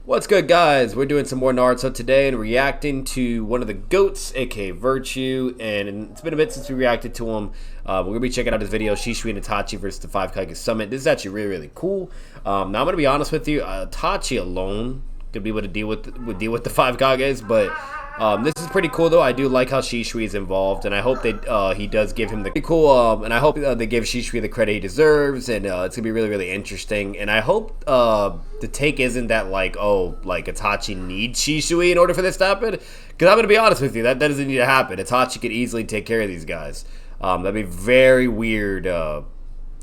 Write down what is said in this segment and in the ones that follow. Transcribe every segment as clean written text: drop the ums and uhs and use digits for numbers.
What's good, guys? We're doing some more Naruto today and reacting to one of the GOATs, aka Virtue, and it's been a bit since we reacted to him. We're going to be checking out his video, Shisui and Itachi versus the 5 Kage Summit. This is actually really, really cool. Now, I'm going to be honest with you, Itachi alone could be able to deal with the 5 Kages, but this is pretty cool, though. I do like how Shisui is involved, and I hope that he does give him the cool, and I hope they give Shisui the credit he deserves, and it's gonna be really, really interesting. And I hope the take isn't that like Itachi needs Shisui in order for this to happen, because I'm gonna be honest with you, that doesn't need to happen. Itachi could easily take care of these guys. That'd be very weird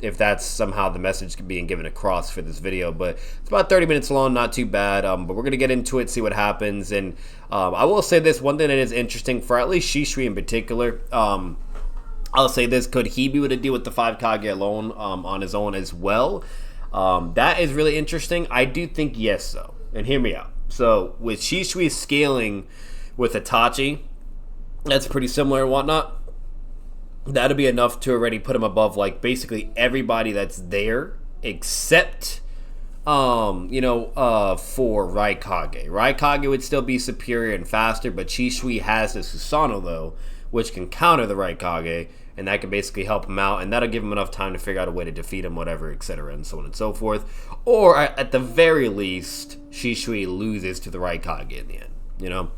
if that's somehow the message being given across for this video. But it's about 30 minutes long, not too bad. But we're going to get into it, see what happens. And I will say this, one thing that is interesting for at least Shisui in particular, I'll say this, could he be able to deal with the 5 Kage alone on his own as well? That is really interesting. I do think yes, though. And hear me out. So with Shisui scaling with Itachi, that's pretty similar and whatnot. That'll be enough to already put him above like basically everybody that's there except for Raikage. Raikage would still be superior and faster, but Shisui has the Susanoo though, which can counter the Raikage, and that can basically help him out, and that'll give him enough time to figure out a way to defeat him, whatever, etc., and so on and so forth. Or at the very least, Shisui loses to the Raikage in the end, you know?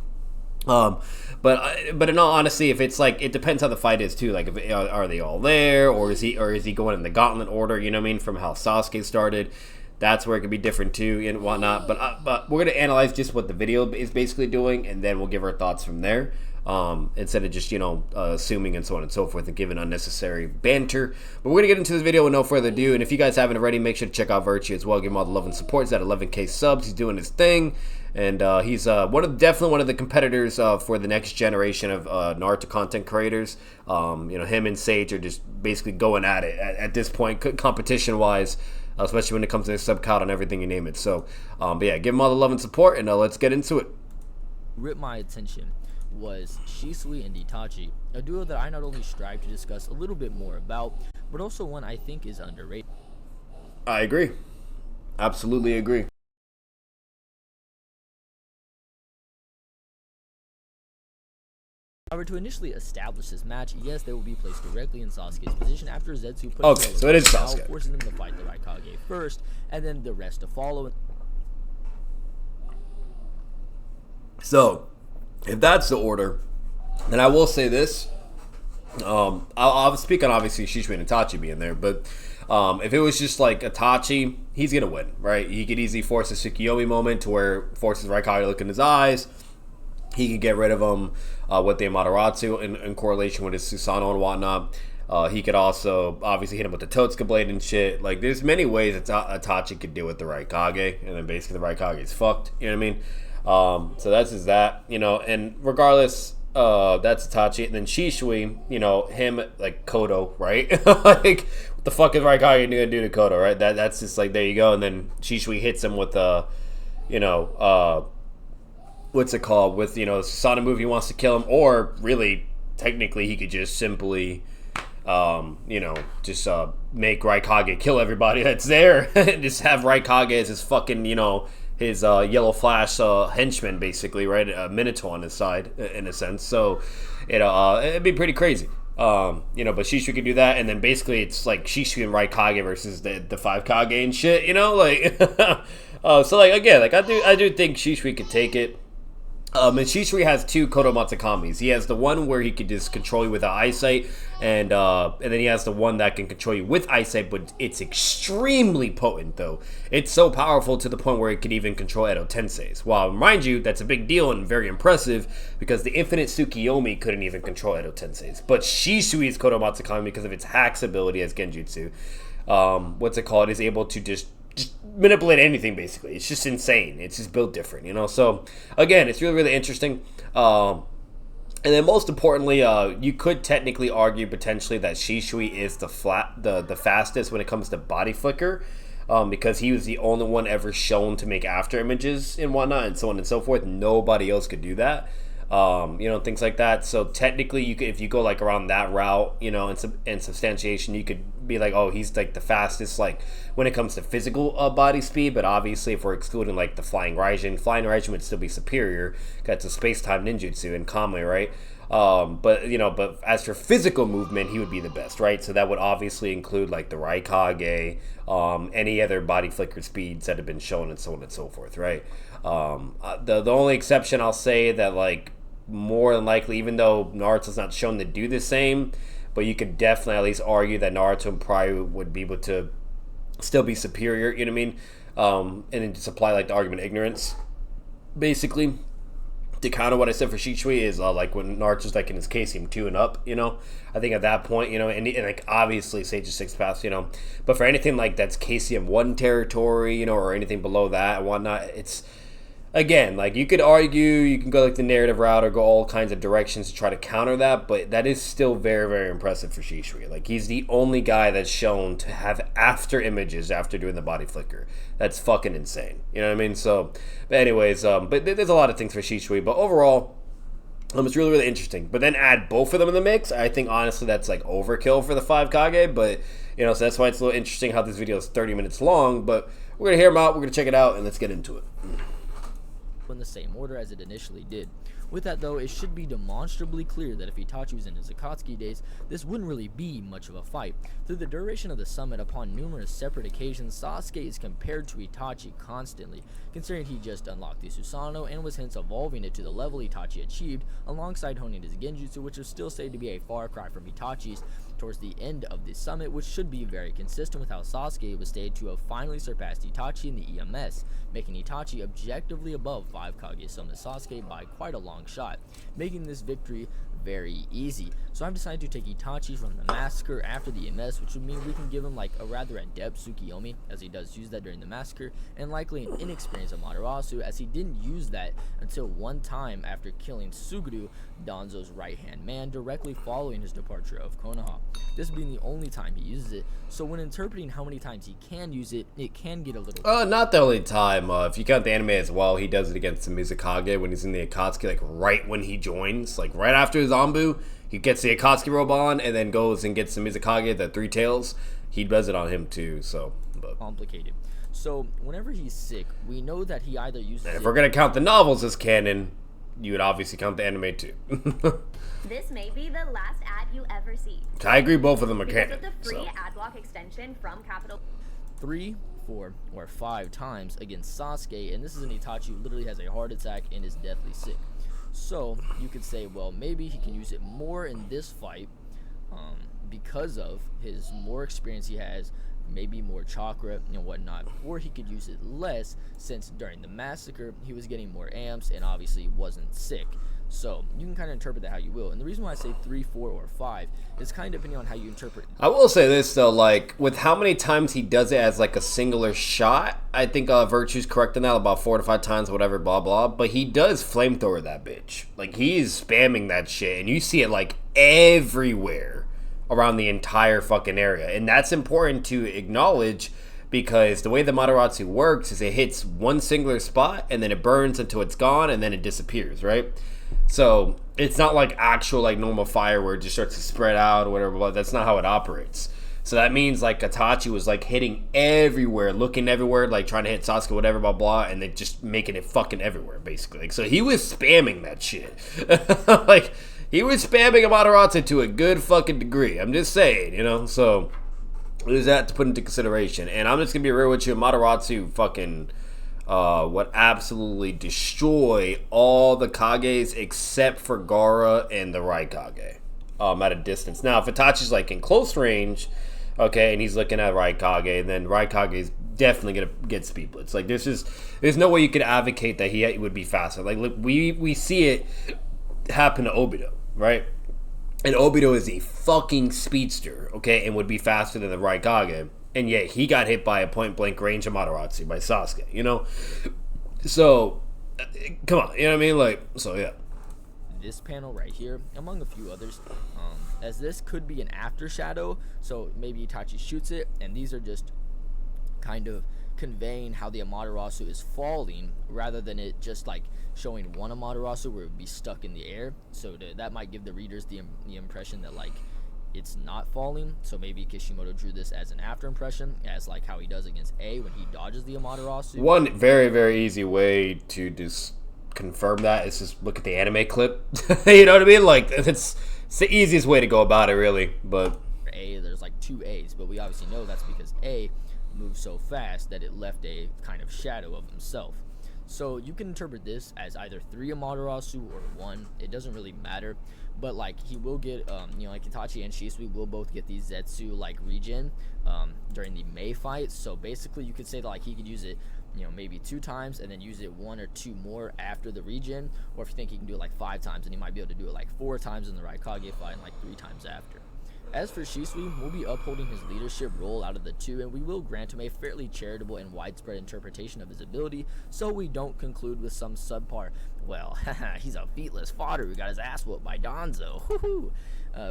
But in all honesty, if it's like, it depends how the fight is too. Like, if are they all there, or is he going in the gauntlet order? You know what I mean? From how Sasuke started, that's where it could be different too and whatnot. But we're gonna analyze just what the video is basically doing, and then we'll give our thoughts from there. Instead of just assuming and so on and so forth and giving unnecessary banter. But we're gonna get into this video with no further ado. And if you guys haven't already, make sure to check out Virtue as well. Give him all the love and support. He's at 11K subs. He's doing his thing. And he's definitely one of the competitors for the next generation of Naruto content creators. Him and Sage are just basically going at it at this point, competition-wise, especially when it comes to their sub count and everything, you name it. So, but yeah, give them all the love and support, and let's get into it. Ripped my attention was Shisui and Itachi, a duo that I not only strive to discuss a little bit more about, but also one I think is underrated. I agree. Absolutely agree. However, to initially establish this match, yes, they will be placed directly in Sasuke's position after Zetsu put okay, so it is Sasuke, forcing them to fight the Raikage first, and then the rest to follow. So, if that's the order, then I will say this. I'll speak on obviously Shisui and Itachi being there, but if it was just like Itachi, he's gonna win, right? He could easily force a Tsukiyomi moment to where forces Raikage to look in his eyes. He could get rid of him with the Amaterasu in correlation with his Susanoo and whatnot. He could also obviously hit him with the Totsuka blade and shit. Like, there's many ways that Itachi could deal with the Raikage, and then basically the Raikage is fucked. You know what I mean? So that's just that. And regardless, that's Itachi. And then Shisui, him like Kodo, right? Like, what the fuck is Raikage gonna do to Kodo, right? That's just like, there you go. And then Shisui hits him with what's it called? With, Susanoo move, he wants to kill him, or really, technically, he could just simply, make Raikage kill everybody that's there, and just have Raikage as his fucking, his Yellow Flash henchman, basically, right? A Minotaur on his side, in a sense. So, it'd be pretty crazy. But Shisui could do that, and then basically it's like Shisui and Raikage versus the 5 Kage and shit, like, so like, again, like, I do think Shisui could take it. And Shisui has 2 Kodo Matsakamis. He has the one where he could just control you without eyesight, and then he has the one that can control you with eyesight, but it's extremely potent, though. It's so powerful to the point where it could even control Edo Tensei's. While, mind you, that's a big deal and very impressive, because the Infinite Tsukiyomi couldn't even control Edo Tensei's. But Shisui's Kodo Matsukami, because of its hacks ability as Genjutsu, is able to just manipulate anything, basically. It's just insane. It's just built different, So, again, it's really, really interesting. And then most importantly, you could technically argue potentially that Shisui is the fastest when it comes to body flicker, because he was the only one ever shown to make after images and whatnot, and so on and so forth. Nobody else could do that. Things like that. So technically, you could, if you go like around that route, in substantiation, you could be like, oh, he's like the fastest, like when it comes to physical body speed. But obviously, if we're excluding like the flying Raijin would still be superior. That's a space-time ninjutsu and Kame, right? But as for physical movement, he would be the best, right? So that would obviously include like the Raikage, any other body flicker speeds that have been shown, and so on and so forth, right? The only exception I'll say that, like, more than likely, even though Naruto's not shown to do the same, but you could definitely at least argue that Naruto probably would be able to still be superior, you know what I mean? And then just apply like the argument of ignorance, basically. To counter what I said for Shisui is like when Naruto's like in his Caesium 2 and up, you know, I think at that point, you know, and like obviously Sage of Six Paths, you know, but for anything like that's Caesium 1 territory, you know, or anything below that and whatnot, it's, again, like you could argue, you can go like the narrative route or go all kinds of directions to try to counter that, but that is still very, very impressive for Shisui. Like he's the only guy that's shown to have after images after doing the body flicker. That's fucking insane. You know what I mean? So, but anyways, but there's a lot of things for Shisui, but overall, it's really, really interesting. But then add both of them in the mix, I think honestly that's like overkill for the 5 Kage, but you know, so that's why it's a little interesting how this video is 30 minutes long, but we're gonna hear them out, we're gonna check it out, and let's get into it. In the same order as it initially did. With that though, it should be demonstrably clear that if Itachi was in his Akatsuki days, this wouldn't really be much of a fight. Through the duration of the summit, upon numerous separate occasions, Sasuke is compared to Itachi constantly, considering he just unlocked the Susanoo and was hence evolving it to the level Itachi achieved, alongside honing his Genjutsu, which is still said to be a far cry from Itachi's, towards the end of the summit, which should be very consistent with how Sasuke was stated to have finally surpassed Itachi in the EMS, making Itachi objectively above 5 Kage Summit Sasuke by quite a long shot, making this victory very easy. So I've decided to take Itachi from the massacre after the EMS, which would mean we can give him like a rather adept Tsukiyomi, as he does use that during the massacre, and likely an inexperienced Amaterasu, as he didn't use that until one time after killing Suguru, Danzo's right-hand man, directly following his departure of Konoha. This being the only time he uses it, so when interpreting how many times he can use it, it can get a little... Not the only time. If you count the anime as well, he does it against the Mizukage when he's in the Akatsuki, like right when he joins, like right after his Zanbu, he gets the Akatsuki robe on and then goes and gets the Mizukage, the 3 tails. He does it on him too, so... But. Complicated. So, whenever he's sick, we know that he either uses and if we're gonna count the novels as canon, you would obviously count the anime too. This may be the last ad you ever see. I agree, both of them are because canon. of the free ad block extension from Capital. 3, 4, or 5 times against Sasuke, and this is an Itachi who literally has a heart attack and is deathly sick. So, you could say, well, maybe he can use it more in this fight because of his more experience he has, maybe more chakra and whatnot, or he could use it less since during the massacre he was getting more amps and obviously wasn't sick. So you can kind of interpret that how you will, and the reason why I say 3, 4, or 5 is kind of depending on how you interpret it. I will say this though, like with how many times he does it as like a singular shot, I think Virtue's correct in that, about 4 to 5 times, whatever, blah blah. But he does flamethrower that bitch, like he is spamming that shit, and you see it like everywhere around the entire fucking area, and that's important to acknowledge. Because the way the Materatsu works is it hits one singular spot and then it burns until it's gone and then it disappears, right? So it's not like actual like normal fire where it just starts to spread out or whatever, but that's not how it operates. So that means like Itachi was like hitting everywhere, looking everywhere, like trying to hit Sasuke, whatever, blah blah, and then just making it fucking everywhere, basically. Like, so he was spamming that shit. Like he was spamming Amaterasu to a good fucking degree. I'm just saying, you know, so there's that to put into consideration. And I'm just gonna be real with you, Amaterasu fucking would absolutely destroy all the Kages except for Gaara and the Raikage at a distance. Now if Itachi's like in close range, okay, and he's looking at Raikage, then Raikage is definitely gonna get speed blitz. Like there's no way you could advocate that he would be faster. Like look, we see it happen to Obito, right? And Obito is a fucking speedster, okay, and would be faster than the Raikage. And yet he got hit by a point-blank range Amaterasu by Sasuke, you know? So, come on, you know what I mean? Like, so yeah. This panel right here, among a few others, as this could be an after shadow, so maybe Itachi shoots it, and these are just kind of conveying how the Amaterasu is falling, rather than it just like showing one Amaterasu where it would be stuck in the air. So that might give the readers the impression that like it's not falling, so maybe Kishimoto drew this as an after impression, as like how he does against A when he dodges the Amaterasu. One very, very easy way to just confirm that is just look at the anime clip. You know what I mean? Like, it's the easiest way to go about it, really. But A, there's like 2 A's, but we obviously know that's because A moved so fast that it left a kind of shadow of himself. So you can interpret this as either 3 Amaterasu or 1. It doesn't really matter. But like he will get, like Itachi and Shisui will both get the Zetsu like regen during the Mei fight. So basically, you could say that like he could use it, maybe 2 times and then use it 1 or 2 more after the regen. Or if you think he can do it like 5 times, then he might be able to do it like 4 times in the Raikage fight and like 3 times after. As for Shisui, we'll be upholding his leadership role out of the 2, and we will grant him a fairly charitable and widespread interpretation of his ability, so we don't conclude with some subpar, well, he's a featless fodder who got his ass whooped by Danzo,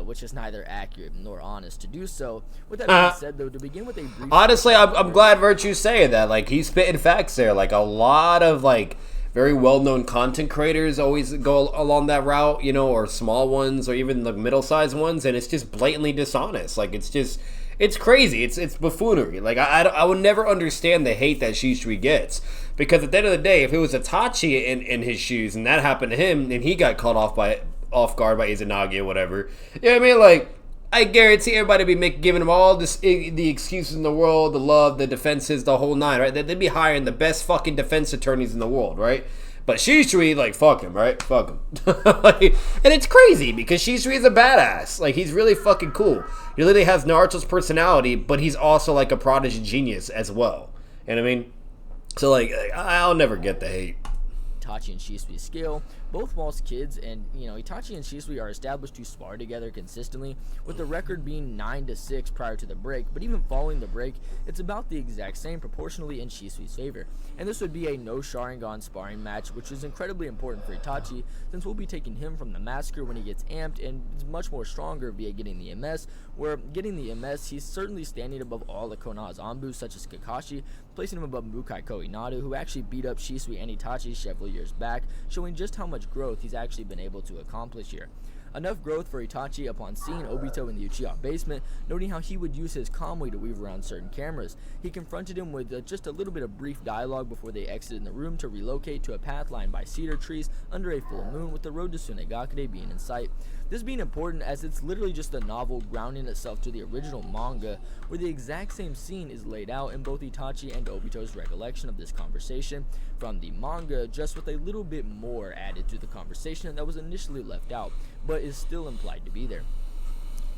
which is neither accurate nor honest to do so. With that being said, though, to begin with a brief... Honestly, I'm glad Virtue's saying that. Like, he's spitting facts there. Like, a lot of, like, very well-known content creators always go along that route, or small ones or even the middle-sized ones, and it's just blatantly dishonest. Like, it's crazy. It's buffoonery. Like, I would never understand the hate that Shisui gets, because at the end of the day, if it was Itachi in his shoes and that happened to him and he got caught off guard by Izanagi or whatever, you know what I mean? Like, I guarantee everybody would be giving him all the excuses in the world, the love, the defenses, the whole 9, right? They'd be hiring the best fucking defense attorneys in the world, right? But Shisui, like, fuck him, right? Fuck him. And it's crazy because Shisui is a badass. Like, he's really fucking cool. He literally has Naruto's personality, but he's also, like, a prodigy genius as well. You know what I mean? So, like, I'll never get the hate. Itachi and Shisui scale, both Walt's kids, and Itachi and Shisui are established to spar together consistently, with the record being 9-6 prior to the break, but even following the break, it's about the exact same proportionally in Shisui's favor. And this would be a no Sharingan sparring match, which is incredibly important for Itachi, since we'll be taking him from the massacre when he gets amped, and is much more stronger via getting the MS, where getting the MS, he's certainly standing above all the Konoha Zanbu, such as Kakashi, placing him above Mukai Koinadu, who actually beat up Shisui and Itachi several years back, showing just how much growth he's actually been able to accomplish here. Enough growth for Itachi upon seeing Obito in the Uchiha basement, noting how he would use his Kamui to weave around certain cameras. He confronted him with just a little bit of brief dialogue before they exited the room to relocate to a path lined by cedar trees under a full moon, with the road to Tsunegakure being in sight. This being important as it's literally just a novel grounding itself to the original manga, where the exact same scene is laid out in both Itachi and Obito's recollection of this conversation from the manga, just with a little bit more added to the conversation that was initially left out, but is still implied to be there.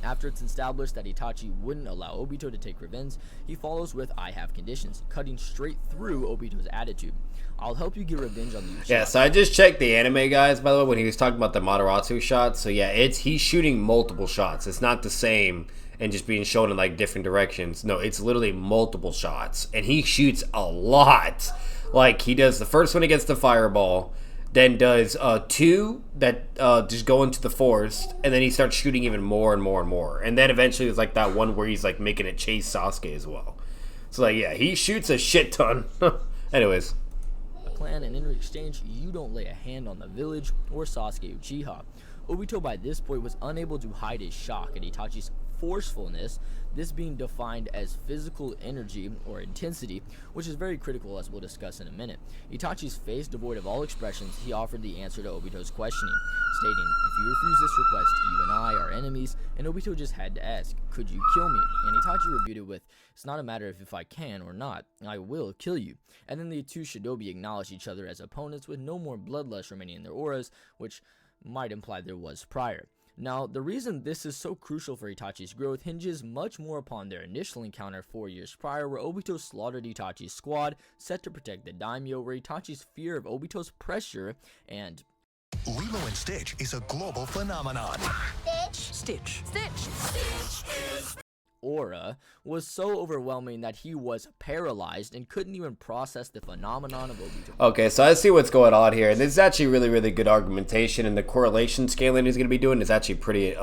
After it's established that Itachi wouldn't allow Obito to take revenge, he follows with "I have conditions," cutting straight through Obito's attitude. "I'll help you get revenge on the Uchiha." Yeah, so I just checked the anime, guys, by the way, when he was talking about the Amaterasu shots. So yeah, he's shooting multiple shots. It's not the same and just being shown in like different directions. No, it's literally multiple shots, and he shoots a lot. Like, he does the first one against the fireball, then does 2 that just go into the forest, and then he starts shooting even more and more and more. And then eventually there's like that one where he's like making it chase Sasuke as well. So like, yeah, he shoots a shit ton. Anyways. A clan, and in exchange, you don't lay a hand on the village or Sasuke Uchiha. Obito by this point was unable to hide his shock at Itachi's forcefulness, this being defined as physical energy or intensity, which is very critical, as we'll discuss in a minute. Itachi's face devoid of all expressions, he offered the answer to Obito's questioning, stating, "If you refuse this request, you and I are enemies," and Obito just had to ask, "Could you kill me?" And Itachi rebuted with, "It's not a matter of if I can or not, I will kill you." And then the two shinobi acknowledged each other as opponents with no more bloodlust remaining in their auras, which might imply there was prior. Now, the reason this is so crucial for Itachi's growth hinges much more upon their initial encounter 4 years prior, where Obito slaughtered Itachi's squad, set to protect the daimyo, where Itachi's fear of Obito's pressure and Lilo and Stitch is a global phenomenon. Stitch. aura was so overwhelming that he was paralyzed and couldn't even process the phenomenon of Obito. Okay, so I see what's going on here, and this is actually really, really good argumentation, and the correlation scaling he's going to be doing is actually pretty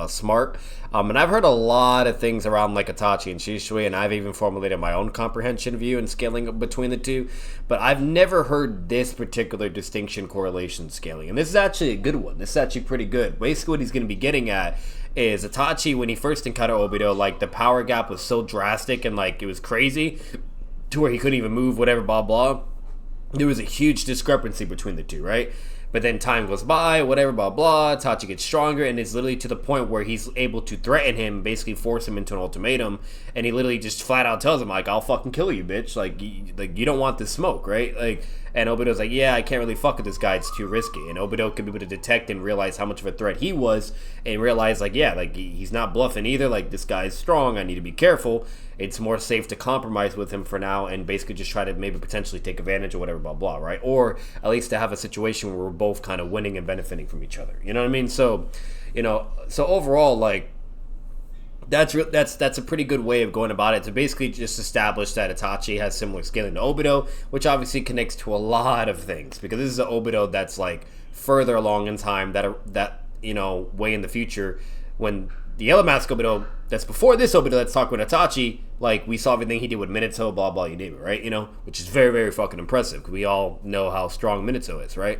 smart. And I've heard a lot of things around like Itachi and Shisui, and I've even formulated my own comprehension view and scaling between the two, but I've never heard this particular distinction correlation scaling, and this is actually a good one. This is actually pretty good. Basically what he's going to be getting at is Itachi, when he first encountered Obito, like the power gap was so drastic and like it was crazy to where he couldn't even move, whatever, blah blah. There was a huge discrepancy between the two, right? But then time goes by, whatever, blah blah. Itachi gets stronger, and it's literally to the point where he's able to threaten him, basically force him into an ultimatum, and he literally just flat out tells him like, "I'll fucking kill you, bitch. Like you don't want this smoke, right?" Like, and Obito's like, "Yeah, I can't really fuck with this guy. It's too risky." And Obito could be able to detect and realize how much of a threat he was, and realize like, yeah, like he's not bluffing either. Like, this guy's strong. I need to be careful. It's more safe to compromise with him for now and basically just try to maybe potentially take advantage or whatever, blah blah, right? Or at least to have a situation where we're both kind of winning and benefiting from each other. You know what I mean? So, so overall, like, that's a pretty good way of going about it, to basically just establish that Itachi has similar scaling to Obito, which obviously connects to a lot of things, because this is an Obito that's like further along in time, that way in the future, when the Yellow Mask Obito that's before this Obito that's talking with Itachi, like, we saw everything he did with Minato, blah blah, you name it, right? Which is very, very fucking impressive, because we all know how strong Minato is, right?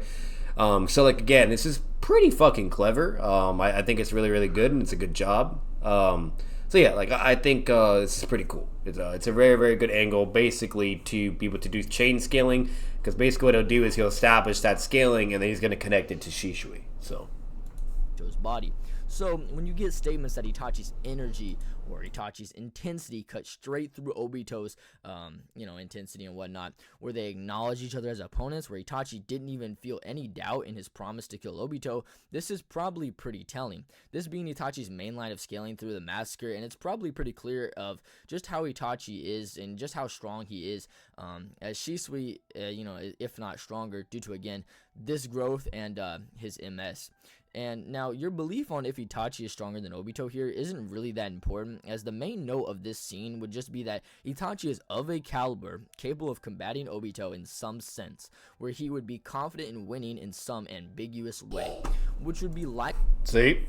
So like, again, this is pretty fucking clever. I think it's really, really good, and it's a good job. So yeah, like, I think this is pretty cool. It's a very, very good angle, basically, to be able to do chain scaling, because basically what he'll do is he'll establish that scaling, and then he's going to connect it to Shisui. So His body. So when you get statements that Itachi's energy or Itachi's intensity cut straight through Obito's, intensity and whatnot, where they acknowledge each other as opponents, where Itachi didn't even feel any doubt in his promise to kill Obito, this is probably pretty telling. This being Itachi's main line of scaling through the massacre, and it's probably pretty clear of just how Itachi is and just how strong he is, as Shisui, if not stronger, due to, again, this growth and his MS. And now, your belief on if Itachi is stronger than Obito here isn't really that important, as the main note of this scene would just be that Itachi is of a caliber capable of combating Obito in some sense, where he would be confident in winning in some ambiguous way, which would be like... See?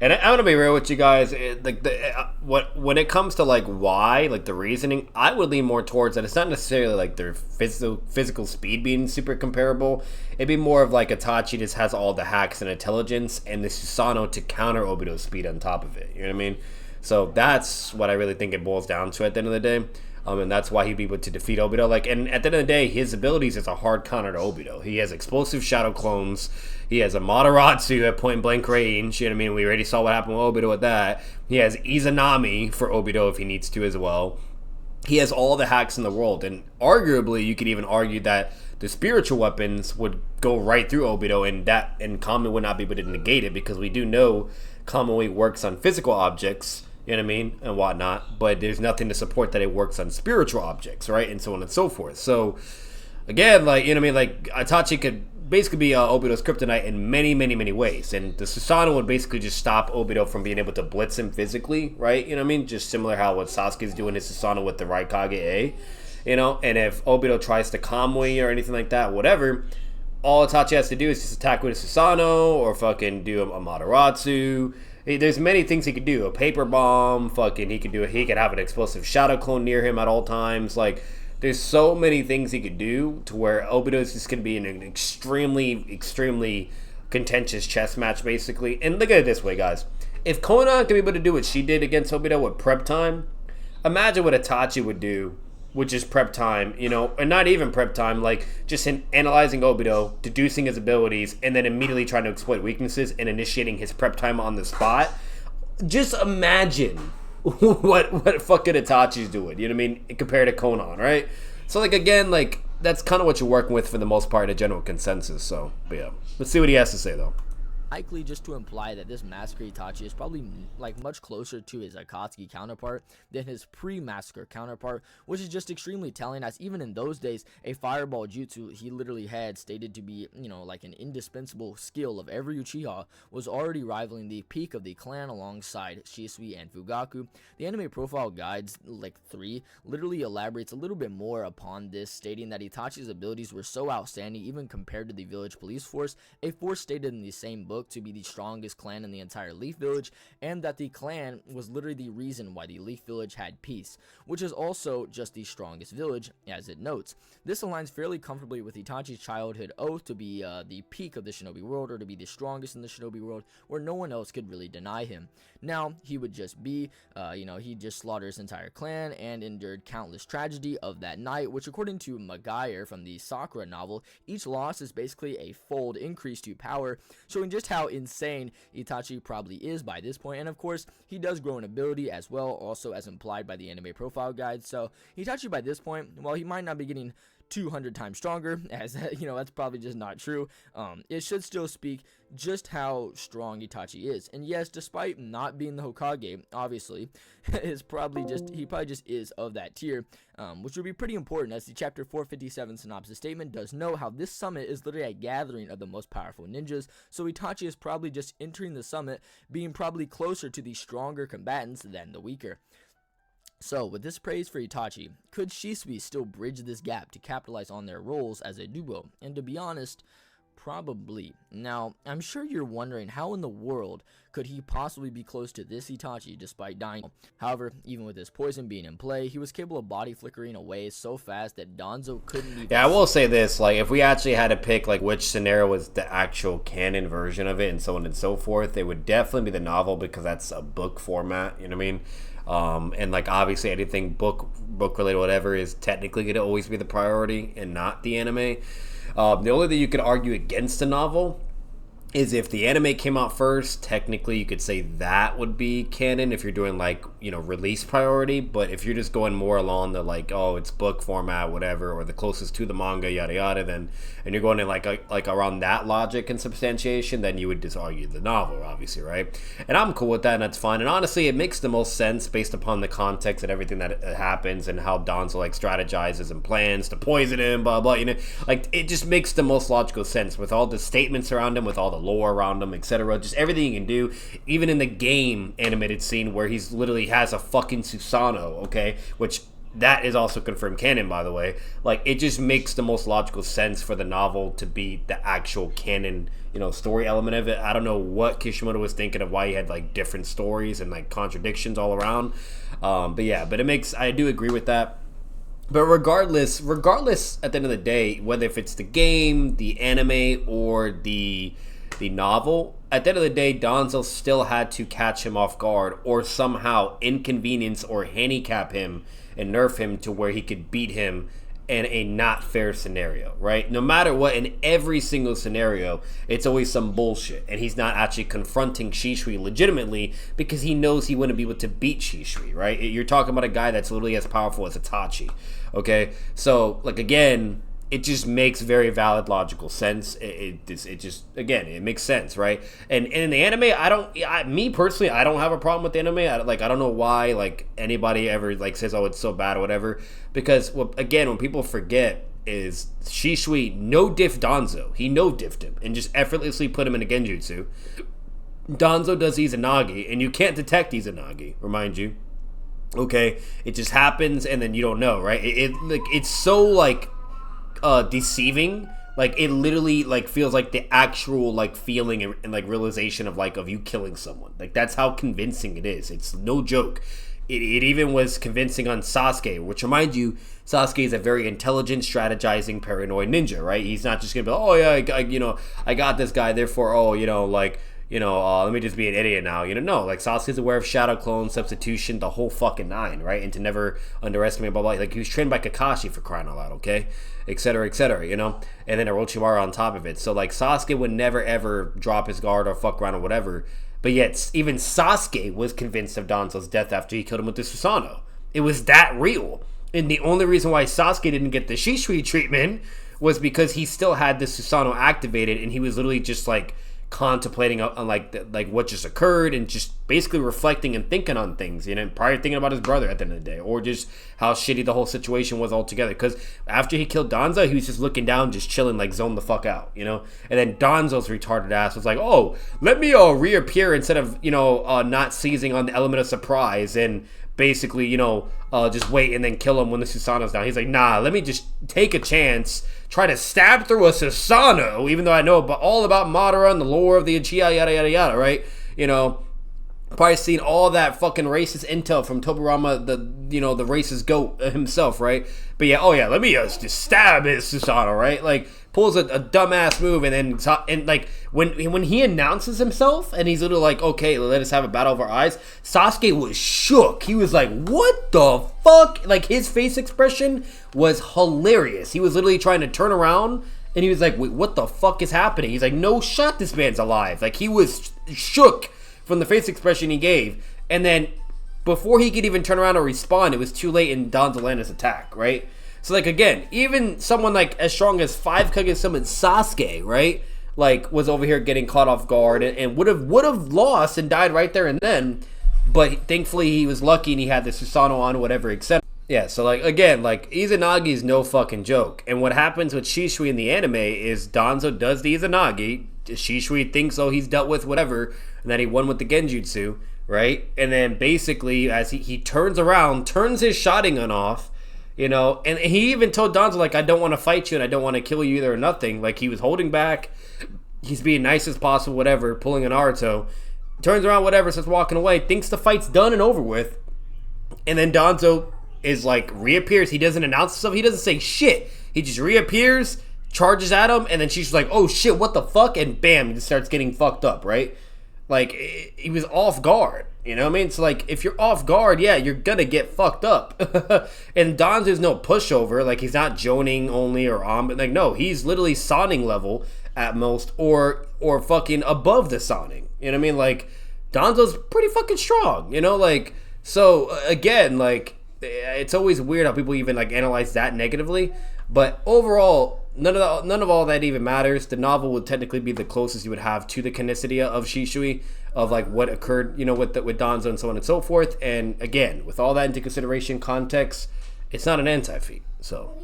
And I'm gonna be real with you guys. When it comes to like why, like the reasoning, I would lean more towards that. It's not necessarily like their physical speed being super comparable. It'd be more of like Itachi just has all the hacks and intelligence, and the Susanoo to counter Obito's speed on top of it. You know what I mean? So that's what I really think it boils down to at the end of the day. And that's why he'd be able to defeat Obito. Like, and at the end of the day, his abilities is a hard counter to Obito. He has explosive shadow clones. He has a Mataratsu at point blank range. You know what I mean? We already saw what happened with Obito with that. He has Izanami for Obito if he needs to as well. He has all the hacks in the world. And arguably, you could even argue that the spiritual weapons would go right through Obito, and Kame would not be able to negate it, because we do know Kame works on physical objects, you know what I mean, and whatnot, but there's nothing to support that it works on spiritual objects, right, and so on and so forth. So, again, like, you know what I mean, like, Itachi could basically be Obito's kryptonite in many, many, many ways, and the Susanoo would basically just stop Obito from being able to blitz him physically, right, you know what I mean, just similar how what Sasuke's doing his Susanoo with the Raikage A, and if Obito tries to Kamui or anything like that, whatever, all Itachi has to do is just attack with a Susanoo, or fucking do a Mataratsu. There's many things he could do. A paper bomb, he could have an explosive shadow clone near him at all times. Like, there's so many things he could do to where Obito is just going to be in an extremely, extremely contentious chess match, basically. And look at it this way, guys. If Konan could be able to do what she did against Obito with prep time, imagine what Itachi would do, which is prep time, and not even prep time, like just in analyzing Obito, deducing his abilities, and then immediately trying to exploit weaknesses and initiating his prep time on the spot. Just imagine what fucking Itachi's doing, you know what I mean, compared to Konan, right? So, like, again, like, that's kind of what you're working with for the most part, a general consensus. So, but yeah, let's see what he has to say, though. Likely just to imply that this massacre Itachi is probably like much closer to his Akatsuki counterpart than his pre-massacre counterpart, which is just extremely telling, as even in those days, a fireball jutsu he literally had stated to be, like an indispensable skill of every Uchiha, was already rivaling the peak of the clan alongside Shisui and Fugaku. The anime profile guides, like 3, literally elaborates a little bit more upon this, stating that Itachi's abilities were so outstanding even compared to the village police force, a force stated in the same book looked to be the strongest clan in the entire Leaf Village, and that the clan was literally the reason why the Leaf Village had peace, which is also just the strongest village, as it notes. This aligns fairly comfortably with Itachi's childhood oath to be the peak of the shinobi world, or to be the strongest in the shinobi world, where no one else could really deny him. Now, he would just be, he just slaughtered his entire clan and endured countless tragedy of that night, which according to Maguire from the Sakura novel, each loss is basically a fold increase to power, showing just how insane Itachi probably is by this point. And of course, he does grow in ability as well, also as implied by the anime profile guide. So Itachi by this point, while he might not be getting 200 times stronger, as that's probably just not true, it should still speak just how strong Itachi is. And yes, despite not being the Hokage, obviously, he probably just is of that tier, which would be pretty important, as the chapter 457 synopsis statement does know how this summit is literally a gathering of the most powerful ninjas. So Itachi is probably just entering the summit being probably closer to the stronger combatants than the weaker. So, with this praise for Itachi, could Shisui still bridge this gap to capitalize on their roles as a duo? And to be honest, probably. Now, I'm sure you're wondering how in the world could he possibly be close to this Itachi despite dying. However, even with his poison being in play, he was capable of body flickering away so fast that Danzo couldn't even... Yeah, I will say this, like, if we actually had to pick, like, which scenario was the actual canon version of it and so on and so forth, it would definitely be the novel, because that's a book format, you know what I mean? And like obviously anything book related whatever is technically going to always be the priority and not the anime. The only thing you could argue against the novel is if the anime came out first, technically you could say that would be canon if you're doing like, release priority. But if you're just going more along the like, oh, it's book format, whatever, or the closest to the manga, yada yada, then, and you're going in like around that logic and substantiation, then you would just argue the novel, obviously, right? And I'm cool with that, and that's fine. And honestly, it makes the most sense based upon the context and everything that happens and how Danzo like strategizes and plans to poison him, blah blah. Like it just makes the most logical sense with all the statements around him, with all the lore around him, etc. Just everything he can do, even in the game animated scene where he's literally has a fucking Susanoo, okay, which that is also confirmed canon, by the way. Like it just makes the most logical sense for the novel to be the actual canon, story element of it. I don't know what Kishimoto was thinking of why he had like different stories and like contradictions all around, but I do agree with that. But regardless, at the end of the day, whether if it's the game, the anime, or the novel, at the end of the day, Danzo still had to catch him off guard or somehow inconvenience or handicap him and nerf him to where he could beat him in a not fair scenario, right? No matter what, in every single scenario, it's always some bullshit, and he's not actually confronting Shisui legitimately because he knows he wouldn't be able to beat Shisui, right? You're talking about a guy that's literally as powerful as Itachi, okay? So, like, again, it just makes very valid logical sense. It just again, it makes sense, right? And in the anime, me personally, I don't have a problem with the anime. I don't know why like anybody ever like says, oh, it's so bad or whatever. Because again, when people forget is Shisui no-diff Danzo. He no-diffed him and just effortlessly put him in a genjutsu. Danzo does Izanagi, and you can't detect Izanagi, remind you. Okay, it just happens, and then you don't know, right? It's so like deceiving. Like it literally like feels like the actual like feeling and like realization of you killing someone. Like that's how convincing it is. It's no joke. It even was convincing on Sasuke, which remind you, Sasuke is a very intelligent, strategizing, paranoid ninja, right? He's not just gonna be like, oh yeah, I got this guy, therefore, let me just be an idiot now. No, like Sasuke's aware of shadow clone, substitution, the whole fucking nine, right? And to never underestimate blah blah. Like he was trained by Kakashi for crying out loud, okay, etc. And then Orochimaru on top of it. So like Sasuke would never ever drop his guard or fuck around or whatever. But yet even Sasuke was convinced of Danzo's death after he killed him with the Susanoo. It was that real. And the only reason why Sasuke didn't get the Shisui treatment was because he still had the Susanoo activated, and he was literally just like contemplating on like what just occurred and just basically reflecting and thinking on things, probably thinking about his brother at the end of the day, or just how shitty the whole situation was altogether. Because after he killed Danzo, he was just looking down, just chilling, like zoned the fuck out, And then Danzo's retarded ass was like, oh, let me reappear instead of not seizing on the element of surprise and basically just wait and then kill him when the Susanoo's down. He's like, nah, let me just take a chance try to stab through a Susanoo, even though I know all about Madara and the lore of the Uchiha, yada yada yada, right? You know, probably seen all that fucking racist intel from Tobirama, the racist goat himself, right? But yeah, oh yeah, let me just stab his Susanoo, right? Like, pulls a dumbass move, and then like when he announces himself and he's literally like, okay, let us have a battle of our eyes, Sasuke was shook. He was like, what the fuck? Like, his face expression was hilarious. He was literally trying to turn around and he was like, wait, what the fuck is happening? He's like, no shot, this man's alive. Like, he was shook from the face expression he gave. And then before he could even turn around or respond, it was too late in Danzo landed his attack, right? So, like, again, even someone like as strong as 5 Kage summoned Sasuke, right? Like, was over here getting caught off guard and would have lost and died right there and then. But thankfully he was lucky and he had the Susanoo on, whatever, etc. Yeah, so, like, again, like, Izanagi is no fucking joke. And what happens with Shisui in the anime is Danzo does the Izanagi. Shisui thinks, oh, he's dealt with whatever, and that he won with the Genjutsu, right? And then basically, as he turns around, turns his Sharingan off, you know, and he even told Danzo, like, I don't want to fight you and I don't want to kill you either or nothing. Like, he was holding back. He's being nice as possible, whatever, pulling an Naruto. Turns around, whatever, starts walking away, thinks the fight's done and over with. And then Danzo is like, reappears. He doesn't announce himself. He doesn't say shit. He just reappears, charges at him, and then she's like, oh shit, what the fuck? And bam, he just starts getting fucked up, right? Like, he was off guard. You know what I mean? So, like, if you're off guard, yeah, you're gonna get fucked up. And Danzo's no pushover. Like, he's not Joning only or on, but like, no, he's literally Sonning level at most, or fucking above the Sonning. You know what I mean? Like, Danzo's pretty fucking strong. You know, like, so again, like, it's always weird how people even like analyze that negatively. But overall, none of all that even matters. The novel would technically be the closest you would have to the canonicity of Shisui, of like what occurred, you know, with Danzo and so on and so forth. And again, with all that into consideration, context, it's not an anti-feat. So,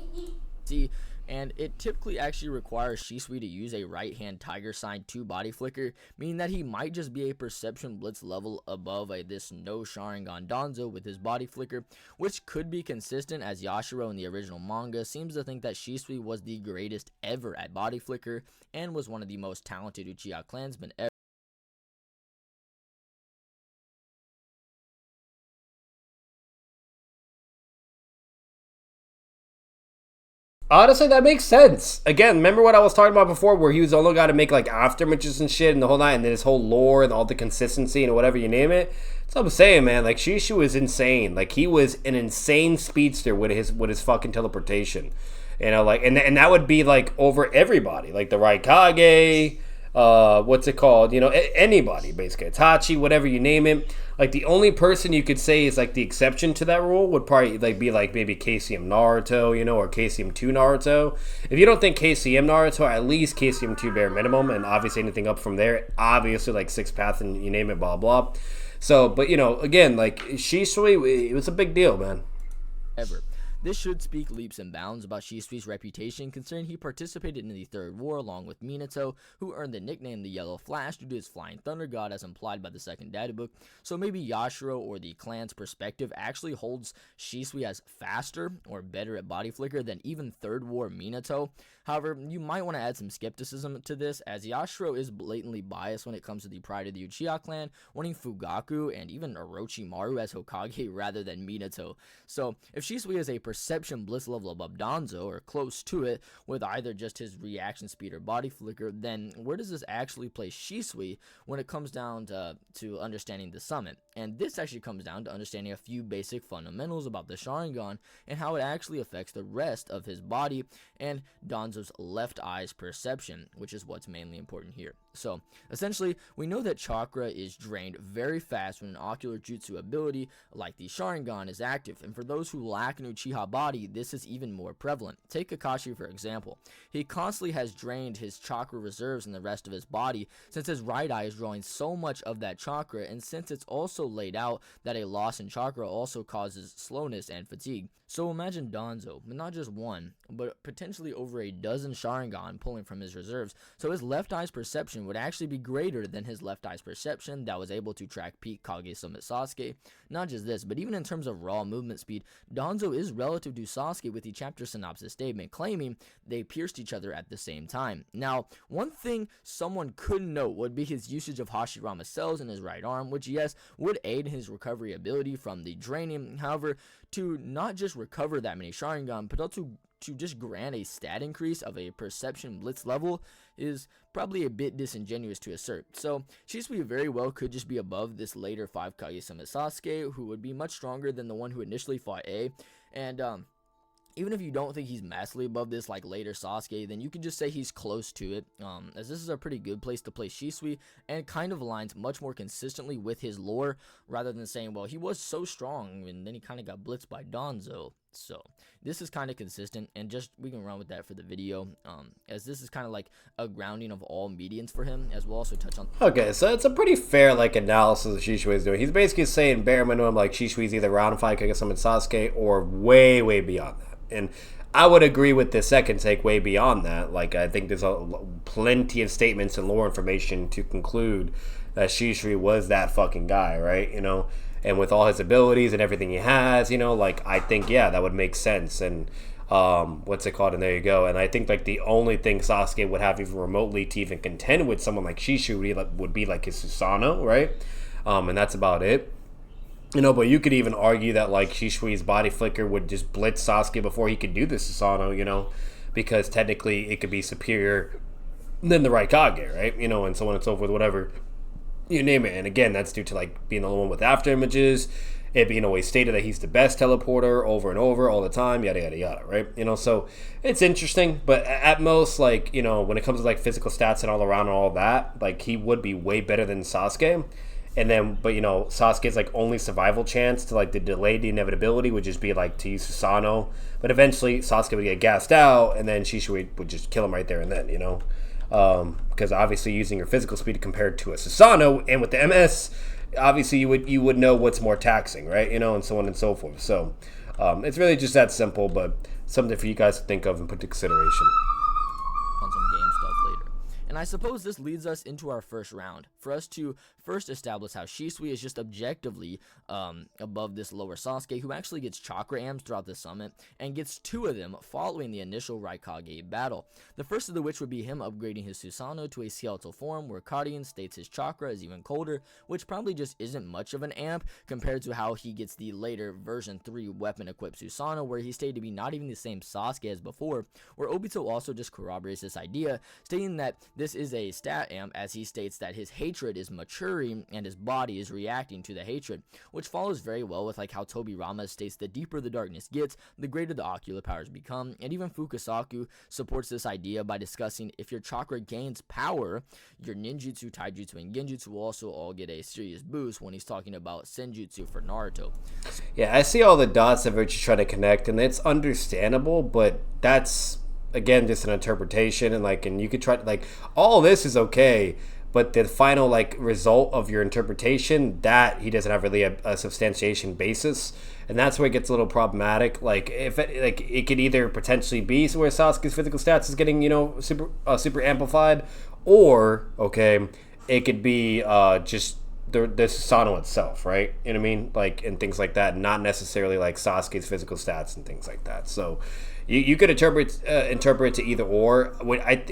see, and it typically actually requires Shisui to use a right-hand Tiger Sign 2 body flicker, meaning that he might just be a Perception Blitz level above this no Sharingan Danzo with his body flicker, which could be consistent as Yashiro in the original manga seems to think that Shisui was the greatest ever at body flicker and was one of the most talented Uchiha clansmen ever. honestly, that makes sense. Again, remember what I was talking about before, where he was only got to make like afterimages and shit and the whole night, and then his whole lore and all the consistency and whatever you name it. That's what I'm saying, man. Like, Shisui was insane. Like, he was an insane speedster with his fucking teleportation. You know, like, and that would be like over everybody, like the Raikage, what's it called? You know, anybody basically, Itachi, whatever you name it. Like, the only person you could say is like the exception to that rule would probably like be like maybe KCM Naruto, you know, or KCM 2 Naruto. If you don't think KCM Naruto, at least KCM 2 bare minimum, and obviously anything up from there, obviously like Sixth Path and you name it, blah blah. So, but you know, again, like Shisui, it was a big deal, man. Ever. This should speak leaps and bounds about Shisui's reputation, considering he participated in the Third War along with Minato, who earned the nickname the Yellow Flash due to his flying thunder god as implied by the second data book. So maybe Yashiro or the clan's perspective actually holds Shisui as faster or better at body flicker than even Third War Minato. However, you might want to add some skepticism to this, as Yashiro is blatantly biased when it comes to the pride of the Uchiha clan, wanting Fugaku and even Orochimaru as Hokage rather than Minato. So if Shisui is a Perception Blitz level above Danzo, or close to it, with either just his reaction speed or body flicker, then where does this actually place Shisui when it comes down to understanding the summit? And this actually comes down to understanding a few basic fundamentals about the Sharingan and how it actually affects the rest of his body and Danzo's left eye's perception, which is what's mainly important here. So, essentially, we know that chakra is drained very fast when an ocular jutsu ability like the Sharingan is active, and for those who lack an Uchiha body, this is even more prevalent. Take Kakashi for example. He constantly has drained his chakra reserves in the rest of his body, since his right eye is drawing so much of that chakra, and since it's also laid out that a loss in chakra also causes slowness and fatigue. So imagine Danzo, but not just one, but potentially over a dozen Sharingan pulling from his reserves, so his left eye's perception would actually be greater than his left eye's perception that was able to track peak Kage Summit Sasuke. Not just this, but even in terms of raw movement speed, Danzo is relative to Sasuke, with the chapter synopsis statement claiming they pierced each other at the same time. Now, one thing someone could note would be his usage of Hashirama cells in his right arm, which yes, would aid his recovery ability from the draining. However, to not just recover that many Sharingan, but also to just grant a stat increase of a perception blitz level is probably a bit disingenuous to assert. So Shisui very well could just be above this later 5 Kage Summit Sasuke, who would be much stronger than the one who initially fought A. And even if you don't think he's massively above this like later Sasuke, then you can just say he's close to it, as this is a pretty good place to place Shisui, and kind of aligns much more consistently with his lore, rather than saying, well, he was so strong and then he kind of got blitzed by Danzo. So this is kind of consistent, and just we can run with that for the video, as this is kind of like a grounding of all medians for him, as we'll also touch on. Okay, so it's a pretty fair like analysis of Shisui is doing. He's basically saying bare minimum like Shisui's either around 5 Kage Summit Sasuke or way beyond that. And I would agree with the second take, way beyond that. Like, I think there's plenty of statements and lore information to conclude that Shisui was that fucking guy, right? You know, and with all his abilities and everything he has, you know, like, I think, yeah, that would make sense. And what's it called? And there you go. And I think, like, the only thing Sasuke would have even remotely to even contend with someone like Shisui would be like his Susanoo, right? And that's about it. You know, but you could even argue that, like, Shisui's body flicker would just blitz Sasuke before he could do the Susanoo, you know, because technically it could be superior than the Raikage, right? You know, and so on and so forth, whatever you name it. And again, that's due to, like, being the one with after images, it being always stated that he's the best teleporter over and over all the time, yada, yada, yada, right? You know, so it's interesting, but at most, like, you know, when it comes to, like, physical stats and all around and all that, like, he would be way better than Sasuke. And then, but, you know, Sasuke's, like, only survival chance to, like, the delayed inevitability would just be, like, to use Susanoo. But eventually, Sasuke would get gassed out, and then Shisui would just kill him right there and then, you know? Because obviously using your physical speed compared to a Susanoo, and with the MS, obviously you would know what's more taxing, right? You know, and so on and so forth. So, it's really just that simple, but something for you guys to think of and put to consideration. On some game stuff later. And I suppose this leads us into our first round, for us to first establish how Shisui is just objectively above this lower Sasuke, who actually gets chakra amps throughout the summit, and gets 2 of them following the initial Raikage battle. The first of which would be him upgrading his Susanoo to a skeletal form, where Karian states his chakra is even colder, which probably just isn't much of an amp compared to how he gets the later version 3 weapon equipped Susanoo, where he's stated to be not even the same Sasuke as before, where Obito also just corroborates this idea, stating that this is a stat amp, as he states that his hatred is maturing and his body is reacting to the hatred, which follows very well with like how Tobirama states the deeper the darkness gets, the greater the ocular powers become. And even Fukasaku supports this idea by discussing if your chakra gains power, your ninjutsu, taijutsu, and genjutsu will also all get a serious boost, when he's talking about senjutsu for Naruto. Yeah, I see all the dots that Rich is trying to connect, and it's understandable, but that's, again, just an interpretation, and you could try to, like, all this is okay, but the final, like, result of your interpretation, that he doesn't have really a substantiation basis, and that's where it gets a little problematic. Like, if it, like, it could either potentially be where Sasuke's physical stats is getting, you know, super amplified, or, okay, it could be just the Susanoo itself, right? You know what I mean? Like, and things like that, not necessarily like Sasuke's physical stats and things like that. So you could interpret it to either or.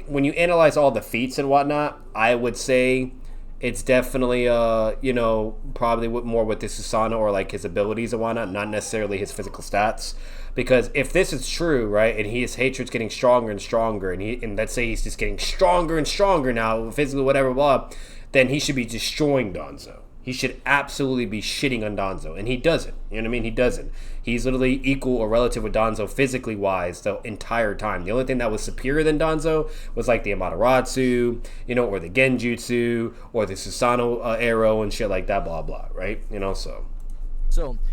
When you analyze all the feats and whatnot, I would say it's definitely you know, probably more with the Susanoo or like his abilities and whatnot, not necessarily his physical stats. Because if this is true, right, and his hatred's getting stronger and stronger, and let's say he's just getting stronger and stronger now, physically, whatever, blah, then he should be destroying Danzo. He should absolutely be shitting on Danzo, and he doesn't. You know what I mean? He doesn't. He's literally equal or relative with Danzo physically wise the entire time. The only thing that was superior than Danzo was like the Amaterasu, you know, or the Genjutsu, or the Susanoo arrow and shit like that, blah blah, right? You know, so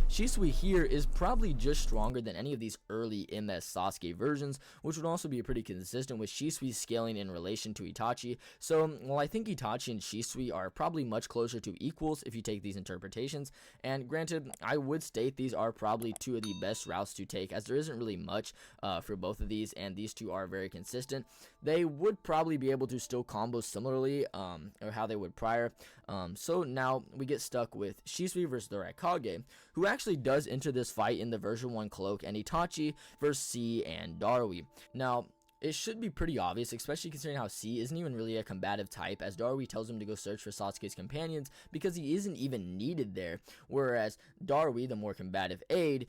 Shisui here is probably just stronger than any of these early MS Sasuke versions, which would also be pretty consistent with Shisui scaling in relation to Itachi. So while I think Itachi and Shisui are probably much closer to equals if you take these interpretations, and granted, I would state these are probably two of the best routes to take, as there isn't really much for both of these, and these two are very consistent. They would probably be able to still combo similarly, or how they would prior. So now we get stuck with Shisui versus the Kage, who actually does enter this fight in the version 1 cloak, and Itachi versus C and Darui. Now, it should be pretty obvious, especially considering how C isn't even really a combative type, as Darui tells him to go search for Sasuke's companions because he isn't even needed there, whereas Darui, the more combative aide,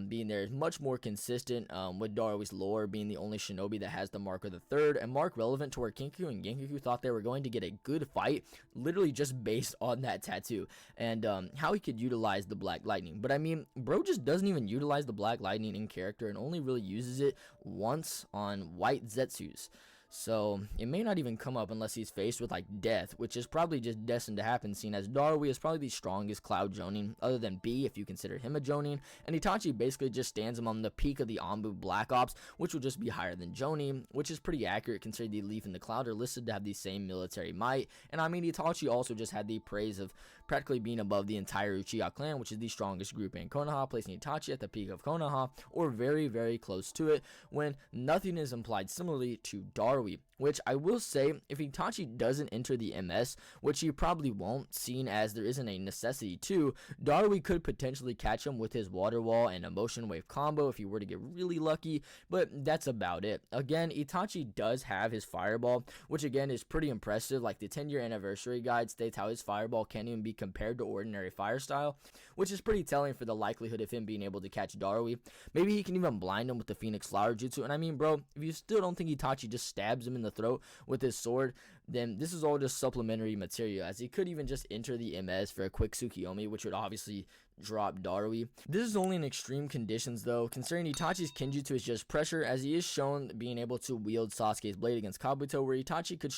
being there is much more consistent, with Darui's lore being the only shinobi that has the mark of the third, and mark relevant to where Kinkaku and Genkaku thought they were going to get a good fight, literally just based on that tattoo, and how he could utilize the Black Lightning. But I mean, bro just doesn't even utilize the Black Lightning in character and only really uses it once on White Zetsus. So it may not even come up unless he's faced with like death, which is probably just destined to happen, seeing as Darui is probably the strongest Cloud Jonin, other than B if you consider him a Jonin, and Itachi basically just stands him on the peak of the Anbu Black Ops, which will just be higher than Jonin, which is pretty accurate considering the Leaf and the Cloud are listed to have the same military might. And I mean, Itachi also just had the praise of practically being above the entire Uchiha clan, which is the strongest group in Konoha, placing Itachi at the peak of Konoha, or very, very close to it, when nothing is implied similarly to Darui. Which I will say, if Itachi doesn't enter the MS, which he probably won't, seeing as there isn't a necessity to, Darui could potentially catch him with his Water Wall and Emotion Wave combo if he were to get really lucky, but that's about it. Again, Itachi does have his Fireball, which again is pretty impressive. Like the 10-year anniversary guide states how his Fireball can't even be compared to ordinary fire style, which is pretty telling for the likelihood of him being able to catch Darui. Maybe he can even blind him with the Phoenix Flower Jutsu, and I mean, bro, if you still don't think Itachi just stabs him in the throat with his sword, then this is all just supplementary material, as he could even just enter the MS for a quick Tsukiyomi, which would obviously drop Darui. This is only in extreme conditions though, considering Itachi's Kenjutsu is just pressure, as he is shown being able to wield Sasuke's blade against Kabuto, where Itachi could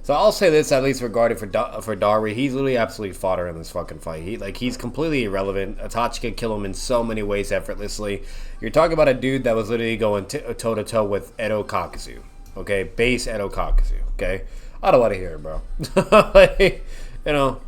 So I'll say this, at least regarding for Darui, he's literally absolutely fodder in this fucking fight. He's completely irrelevant. Itachi can kill him in so many ways effortlessly. You're talking about a dude that was literally going toe to toe with Edo Kakazu, okay, base Edo Kakazu, okay. I don't want to hear it, bro. Like, you know.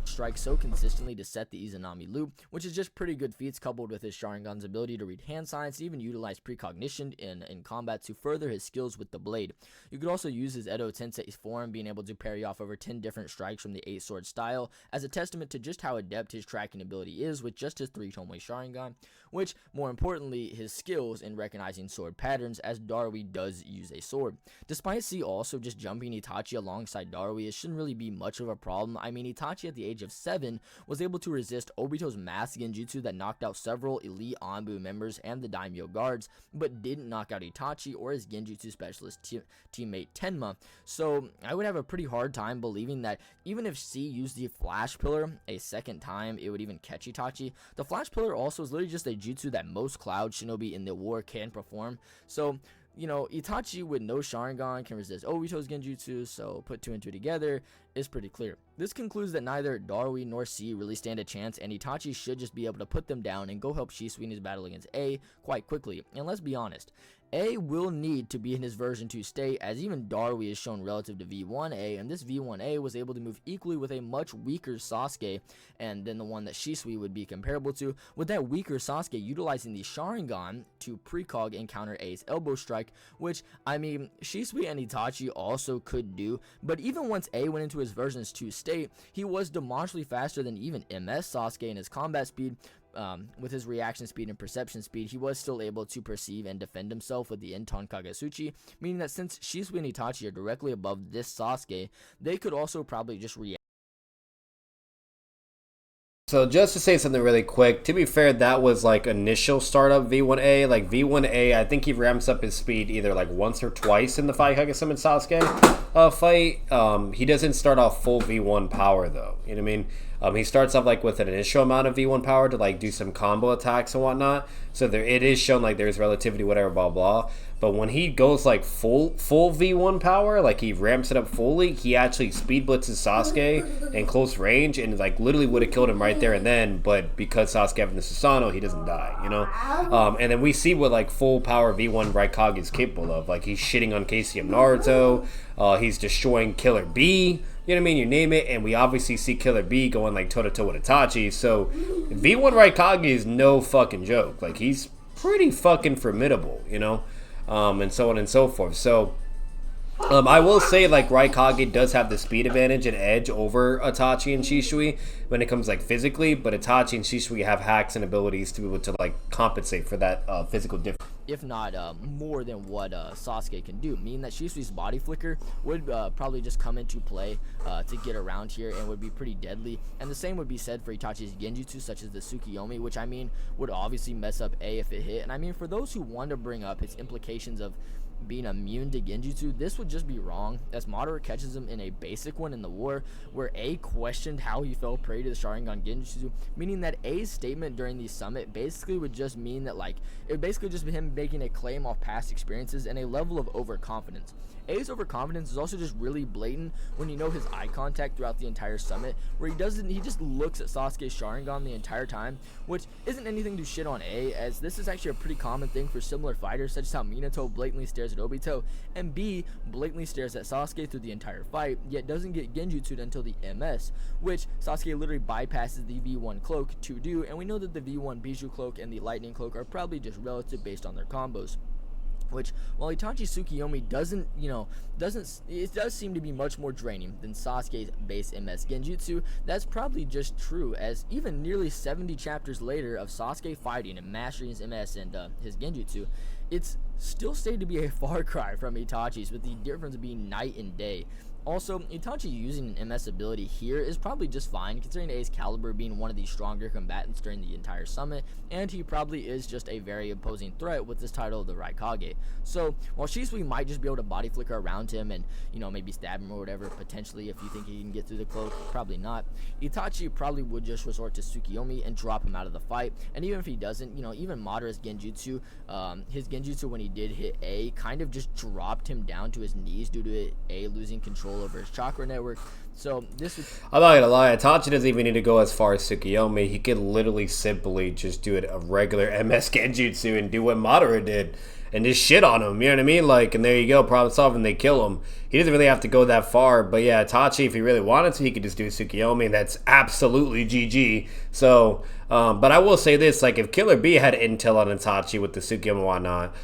Strike so consistently to set the Izanami loop, which is just pretty good feats coupled with his Sharingan's ability to read hand signs, to even utilize precognition in combat to further his skills with the blade. You could also use his Edo Tensei's form, being able to parry off over 10 different strikes from the 8-sword style, as a testament to just how adept his tracking ability is with just his 3 Tomoe Sharingan, which, more importantly, his skills in recognizing sword patterns, as Darui does use a sword. Despite C also just jumping Itachi alongside Darui, it shouldn't really be much of a problem. I mean, Itachi at the age of 7 was able to resist Obito's mass genjutsu that knocked out several elite Anbu members and the Daimyo guards, but didn't knock out Itachi or his genjutsu specialist teammate Tenma. So I would have a pretty hard time believing that even if C used the Flash Pillar a second time, it would even catch Itachi. The Flash Pillar also is literally just a jutsu that most Cloud Shinobi in the war can perform. So, you know, Itachi with no Sharingan can resist Obito's genjutsu, so put 2 and 2 together is pretty clear. This concludes that neither Darui nor C really stand a chance, and Itachi should just be able to put them down and go help Shisui in his battle against A quite quickly. And let's be honest, A will need to be in his version 2 state, as even Darui is shown relative to V1A, and this V1A was able to move equally with a much weaker Sasuke and then the one that Shisui would be comparable to, with that weaker Sasuke utilizing the Sharingan to precog and counter A's elbow strike, which, I mean, Shisui and Itachi also could do, but even once A went into his version's 2 state, he was demonstrably faster than even MS Sasuke in his combat speed. With his reaction speed and perception speed, he was still able to perceive and defend himself with the Inton Kagesuchi, meaning that since Shisui and Itachi are directly above this Sasuke, they could also probably just react. So just to say something really quick, to be fair, that was like initial startup V1A. Like V1A, I think he ramps up his speed either like once or twice in the fight Kage-sama Sasuke fight. He doesn't start off full V1 power though. You know what I mean? He starts off like with an initial amount of V1 power to like do some combo attacks and whatnot. So there, it is shown like there's relativity, whatever, blah blah. But when he goes like full V1 power, like he ramps it up fully, he actually speed blitzes Sasuke in close range and like literally would have killed him right there and then. But because Sasuke having the Susanoo, he doesn't die, you know. And then we see what like full power V1 Raikage is capable of. Like he's shitting on KCM Naruto, he's destroying Killer B. You know what I mean? You name it, and we obviously see Killer B going like toe-to-toe with Itachi. So V1 Raikage is no fucking joke. Like he's pretty fucking formidable, you know, and so on and so forth. So I will say like Raikage does have the speed advantage and edge over Itachi and Shisui when it comes like physically, but Itachi and Shisui have hacks and abilities to be able to like compensate for that physical difference. If not more than what Sasuke can do, meaning that Shisui's body flicker would probably just come into play to get around here and would be pretty deadly. And the same would be said for Itachi's genjutsu, such as the Tsukiyomi, which I mean would obviously mess up A if it hit. And I mean, for those who want to bring up its implications of being immune to genjutsu, this would just be wrong, as Madara catches him in a basic one in the war, where A questioned how he fell prey to the Sharingan genjutsu, meaning that A's statement during the summit basically would just mean that like it would basically just be him making a claim off past experiences and a level of overconfidence. A's overconfidence is also just really blatant when you know his eye contact throughout the entire summit, where he just looks at Sasuke's Sharingan the entire time, which isn't anything to shit on A, as this is actually a pretty common thing for similar fighters, such as how Minato blatantly stares at Obito, and B blatantly stares at Sasuke through the entire fight, yet doesn't get genjutsu'd until the MS, which Sasuke literally bypasses the V1 cloak to do, and we know that the V1 Bijou cloak and the lightning cloak are probably just relative based on their combos. Which, while Itachi's Tsukiyomi it does seem to be much more draining than Sasuke's base MS Genjutsu, that's probably just true, as even nearly 70 chapters later of Sasuke fighting and mastering his MS and his Genjutsu, it's still stated to be a far cry from Itachi's, with the difference being night and day. Also, Itachi using an MS ability here is probably just fine, considering A's caliber being one of the stronger combatants during the entire summit, and he probably is just a very imposing threat with this title of the Raikage. So, while Shisui might just be able to body flicker around him and, you know, maybe stab him or whatever, potentially if you think he can get through the cloak, probably not, Itachi probably would just resort to Tsukiyomi and drop him out of the fight, and even if he doesn't, you know, even Madara's Genjutsu, his Genjutsu when he did hit A kind of just dropped him down to his knees due to A losing control over his chakra network. So this would... I'm not gonna lie, Itachi doesn't even need to go as far as Tsukiyomi. He could literally simply just do it a regular MS Genjutsu and do what Madara did and just shit on him, you know what I mean? Like, and there you go, problem solved, and they kill him. He doesn't really have to go that far, but yeah, Itachi, if he really wanted to, he could just do Tsukiyomi, and that's absolutely GG. So, but I will say this, like, if Killer B had intel on Itachi with the Tsukiyomi and whatnot,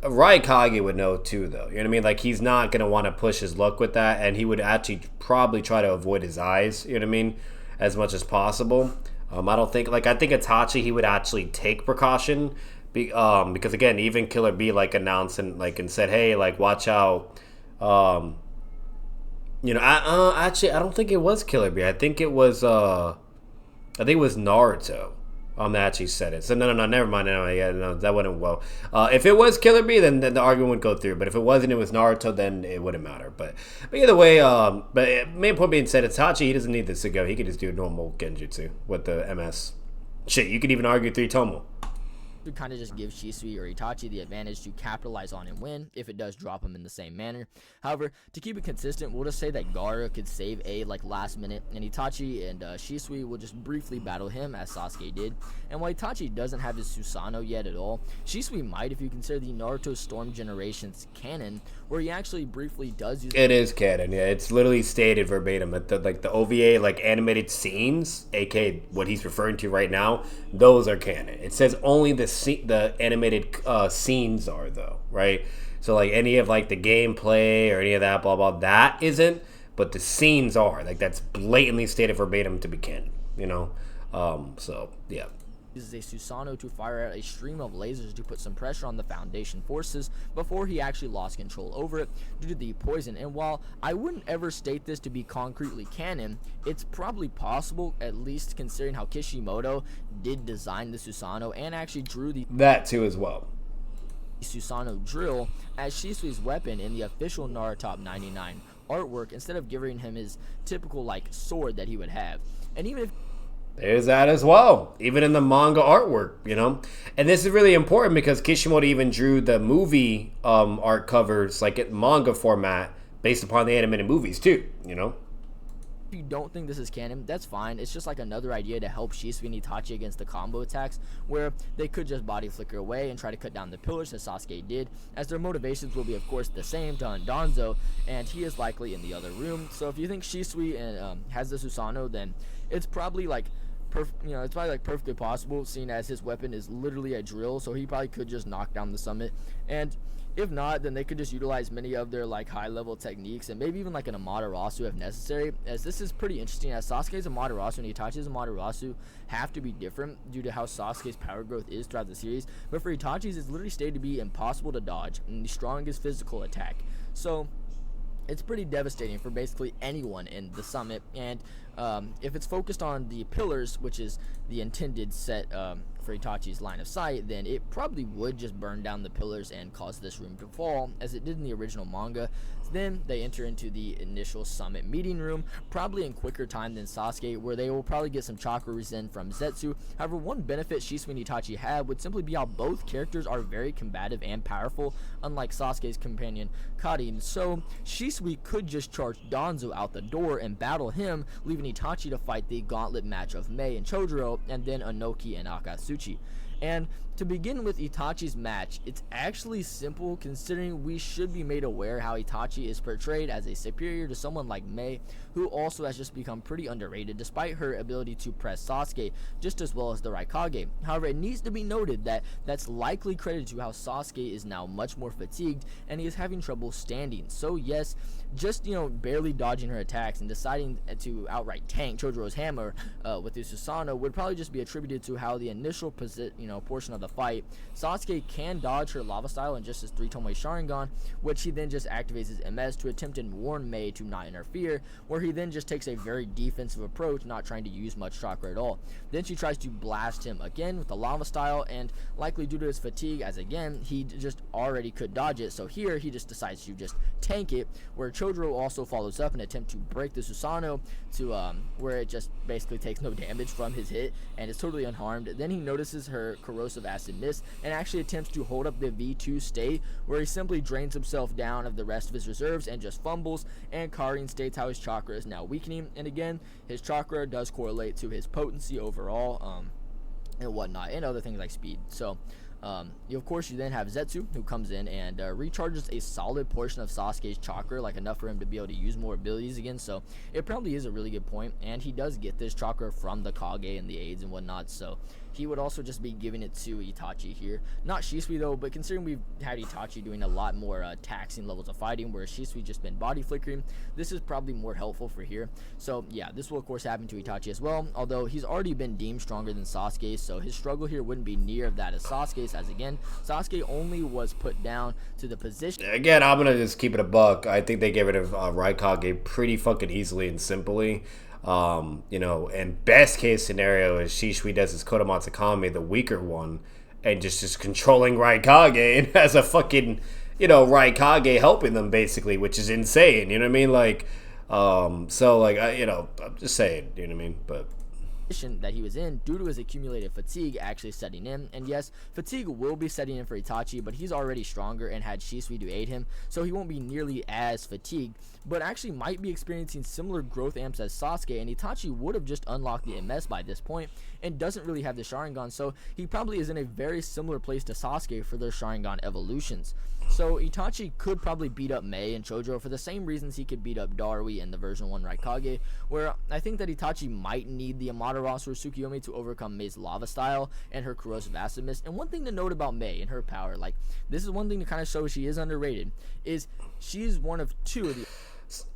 Raikage would know too, though. You know what I mean? Like, he's not going to want to push his luck with that, and he would actually probably try to avoid his eyes, you know what I mean, as much as possible. I don't think, like, I think Itachi, he would actually take precaution, because, again, even Killer B, like, announced and, like, and said, hey, like, watch out. You know, actually, I don't think it was Killer B. I think it was Naruto. That actually said it. So no, never mind. No, that wouldn't well. If it was Killer B, then the argument would go through. But if it wasn't, it was Naruto, then it wouldn't matter. But either way, but main point being said, Itachi, he doesn't need this to go. He could just do a normal Genjutsu with the MS. Shit, you could even argue 3 Tomo. Would kind of just give Shisui or Itachi the advantage to capitalize on and win if it does drop him in the same manner. However, to keep it consistent, we'll just say that Gaara could save A like last minute, and Itachi and Shisui will just briefly battle him as Sasuke did. And while Itachi doesn't have his Susanoo yet at all, Shisui might if you consider the Naruto Storm Generations canon, where he actually briefly does use... It is canon, yeah. It's literally stated verbatim. At the OVA, like, animated scenes, aka what he's referring to right now, those are canon. It says only the animated scenes are, though, right? So, like, any of, like, the gameplay or any of that, blah, blah, that isn't, but the scenes are. Like, that's blatantly stated verbatim to be canon, you know? So, yeah. Uses a Susanoo to fire out a stream of lasers to put some pressure on the Foundation forces before he actually lost control over it due to the poison. And while I wouldn't ever state this to be concretely canon, it's probably possible, at least considering how Kishimoto did design the Susanoo and actually drew that too as well. Susanoo drill as Shisui's weapon in the official Naruto Top 99, artwork instead of giving him his typical like sword that he would have. And even if there's that as well, even in the manga artwork, you know. And this is really important because Kishimoto even drew the movie art covers like in manga format based upon the animated movies too, you know. you don't think this is canon, that's fine. It's just like another idea to help Shisui and Itachi against the combo attacks, where they could just body flicker away and try to cut down the pillars as Sasuke did, as their motivations will be of course the same to hunt Danzo, and he is likely in the other room. So if you think Shisui has the Susanoo, then it's probably like it's probably like perfectly possible, seeing as his weapon is literally a drill, so he probably could just knock down the summit. And if not, then they could just utilize many of their like high level techniques and maybe even like an Amaterasu if necessary, as this is pretty interesting, as Sasuke's Amaterasu and Itachi's Amaterasu have to be different due to how Sasuke's power growth is throughout the series, but for Itachi's it's literally stated to be impossible to dodge and the strongest physical attack. So it's pretty devastating for basically anyone in the summit, and if it's focused on the pillars, which is the intended set for Itachi's line of sight, then it probably would just burn down the pillars and cause this room to fall, as it did in the original manga. Then they enter into the initial summit meeting room, probably in quicker time than Sasuke, where they will probably get some chakra resent from Zetsu. However, one benefit Shisui and Itachi have would simply be how both characters are very combative and powerful, unlike Sasuke's companion Kage. So Shisui could just charge Danzo out the door and battle him, leaving Itachi to fight the gauntlet match of Mei and Chojuro, and then Onoki and Akatsuchi. And to begin with Itachi's match, it's actually simple, considering we should be made aware how Itachi is portrayed as a superior to someone like Mei, who also has just become pretty underrated despite her ability to press Sasuke just as well as the Raikage. However, it needs to be noted that that's likely credited to how Sasuke is now much more fatigued and he is having trouble standing. So yes, just barely dodging her attacks and deciding to outright tank Chojuro's hammer with his Susanoo would probably just be attributed to how the initial portion of the fight, Sasuke can dodge her lava style and just his 3-Tomoe Sharingan, which he then just activates his MS to attempt and warn Mei to not interfere, where he then just takes a very defensive approach, not trying to use much chakra at all. Then she tries to blast him again with the lava style, and likely due to his fatigue, as again he just already could dodge it, so here he just decides to just tank it, where Chojuro also follows up and attempt to break the Susanoo to where it just basically takes no damage from his hit and is totally unharmed. Then he notices her corrosive acid miss and actually attempts to hold up the V2 state, where he simply drains himself down of the rest of his reserves and just fumbles, and Karin states how his chakra is now weakening, and again his chakra does correlate to his potency overall and whatnot, and other things like speed. So of course you then have Zetsu, who comes in and recharges a solid portion of Sasuke's chakra, like enough for him to be able to use more abilities again. So it probably is a really good point, and he does get this chakra from the Kage and the aids and whatnot, so he would also just be giving it to Itachi here. Not Shisui though, but considering we've had Itachi doing a lot more taxing levels of fighting, whereas Shisui just been body flickering, this is probably more helpful for here. So yeah, this will of course happen to Itachi as well, although he's already been deemed stronger than Sasuke, so his struggle here wouldn't be near of that as Sasuke's, as again, Sasuke only was put down to the position. Again, I'm going to just keep it a buck. I think they get rid of Raikage pretty fucking easily and simply. And best case scenario is Shisui does his Kodomatsu Kame, the weaker one, and just controlling Raikage and has a fucking, Raikage helping them basically, which is insane. You know what I mean? Like, I'm just saying, you know what I mean? But that he was in due to his accumulated fatigue actually setting in, and yes, fatigue will be setting in for Itachi, but he's already stronger and had Shisui to aid him, so he won't be nearly as fatigued, but actually might be experiencing similar growth amps as Sasuke, and Itachi would have just unlocked the MS by this point and doesn't really have the Sharingan, so he probably is in a very similar place to Sasuke for their Sharingan evolutions. So Itachi could probably beat up Mei and Chojuro for the same reasons he could beat up Darui in the version 1 Raikage, where I think that Itachi might need the Amaterasu or Tsukiyomi to overcome Mei's lava style and her corrosive acid mist. And one thing to note about Mei and her power, like this is one thing to kind of show she is underrated, is she's one of two of the...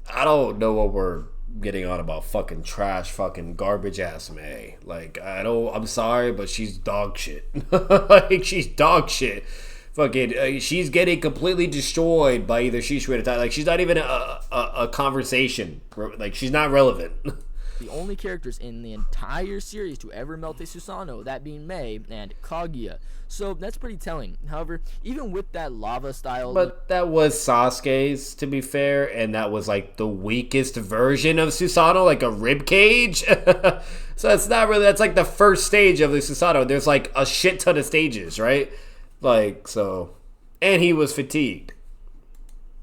I don't know what we're getting on about fucking trash, fucking garbage ass Mei. Like, I'm sorry, but she's dog shit. Like, she's dog shit. Fucking, she's getting completely destroyed by either Shisui or Itachi. Like, she's not even a conversation. Like, she's not relevant. the only characters in the entire series to ever melt a Susanoo, that being Mei and Kaguya. So that's pretty telling. However, even with that lava style... But that was Sasuke's, to be fair, and that was like the weakest version of Susanoo, like a rib cage. So it's not really, that's like the first stage of the Susanoo. There's like a shit ton of stages, right? Like, so, and he was fatigued.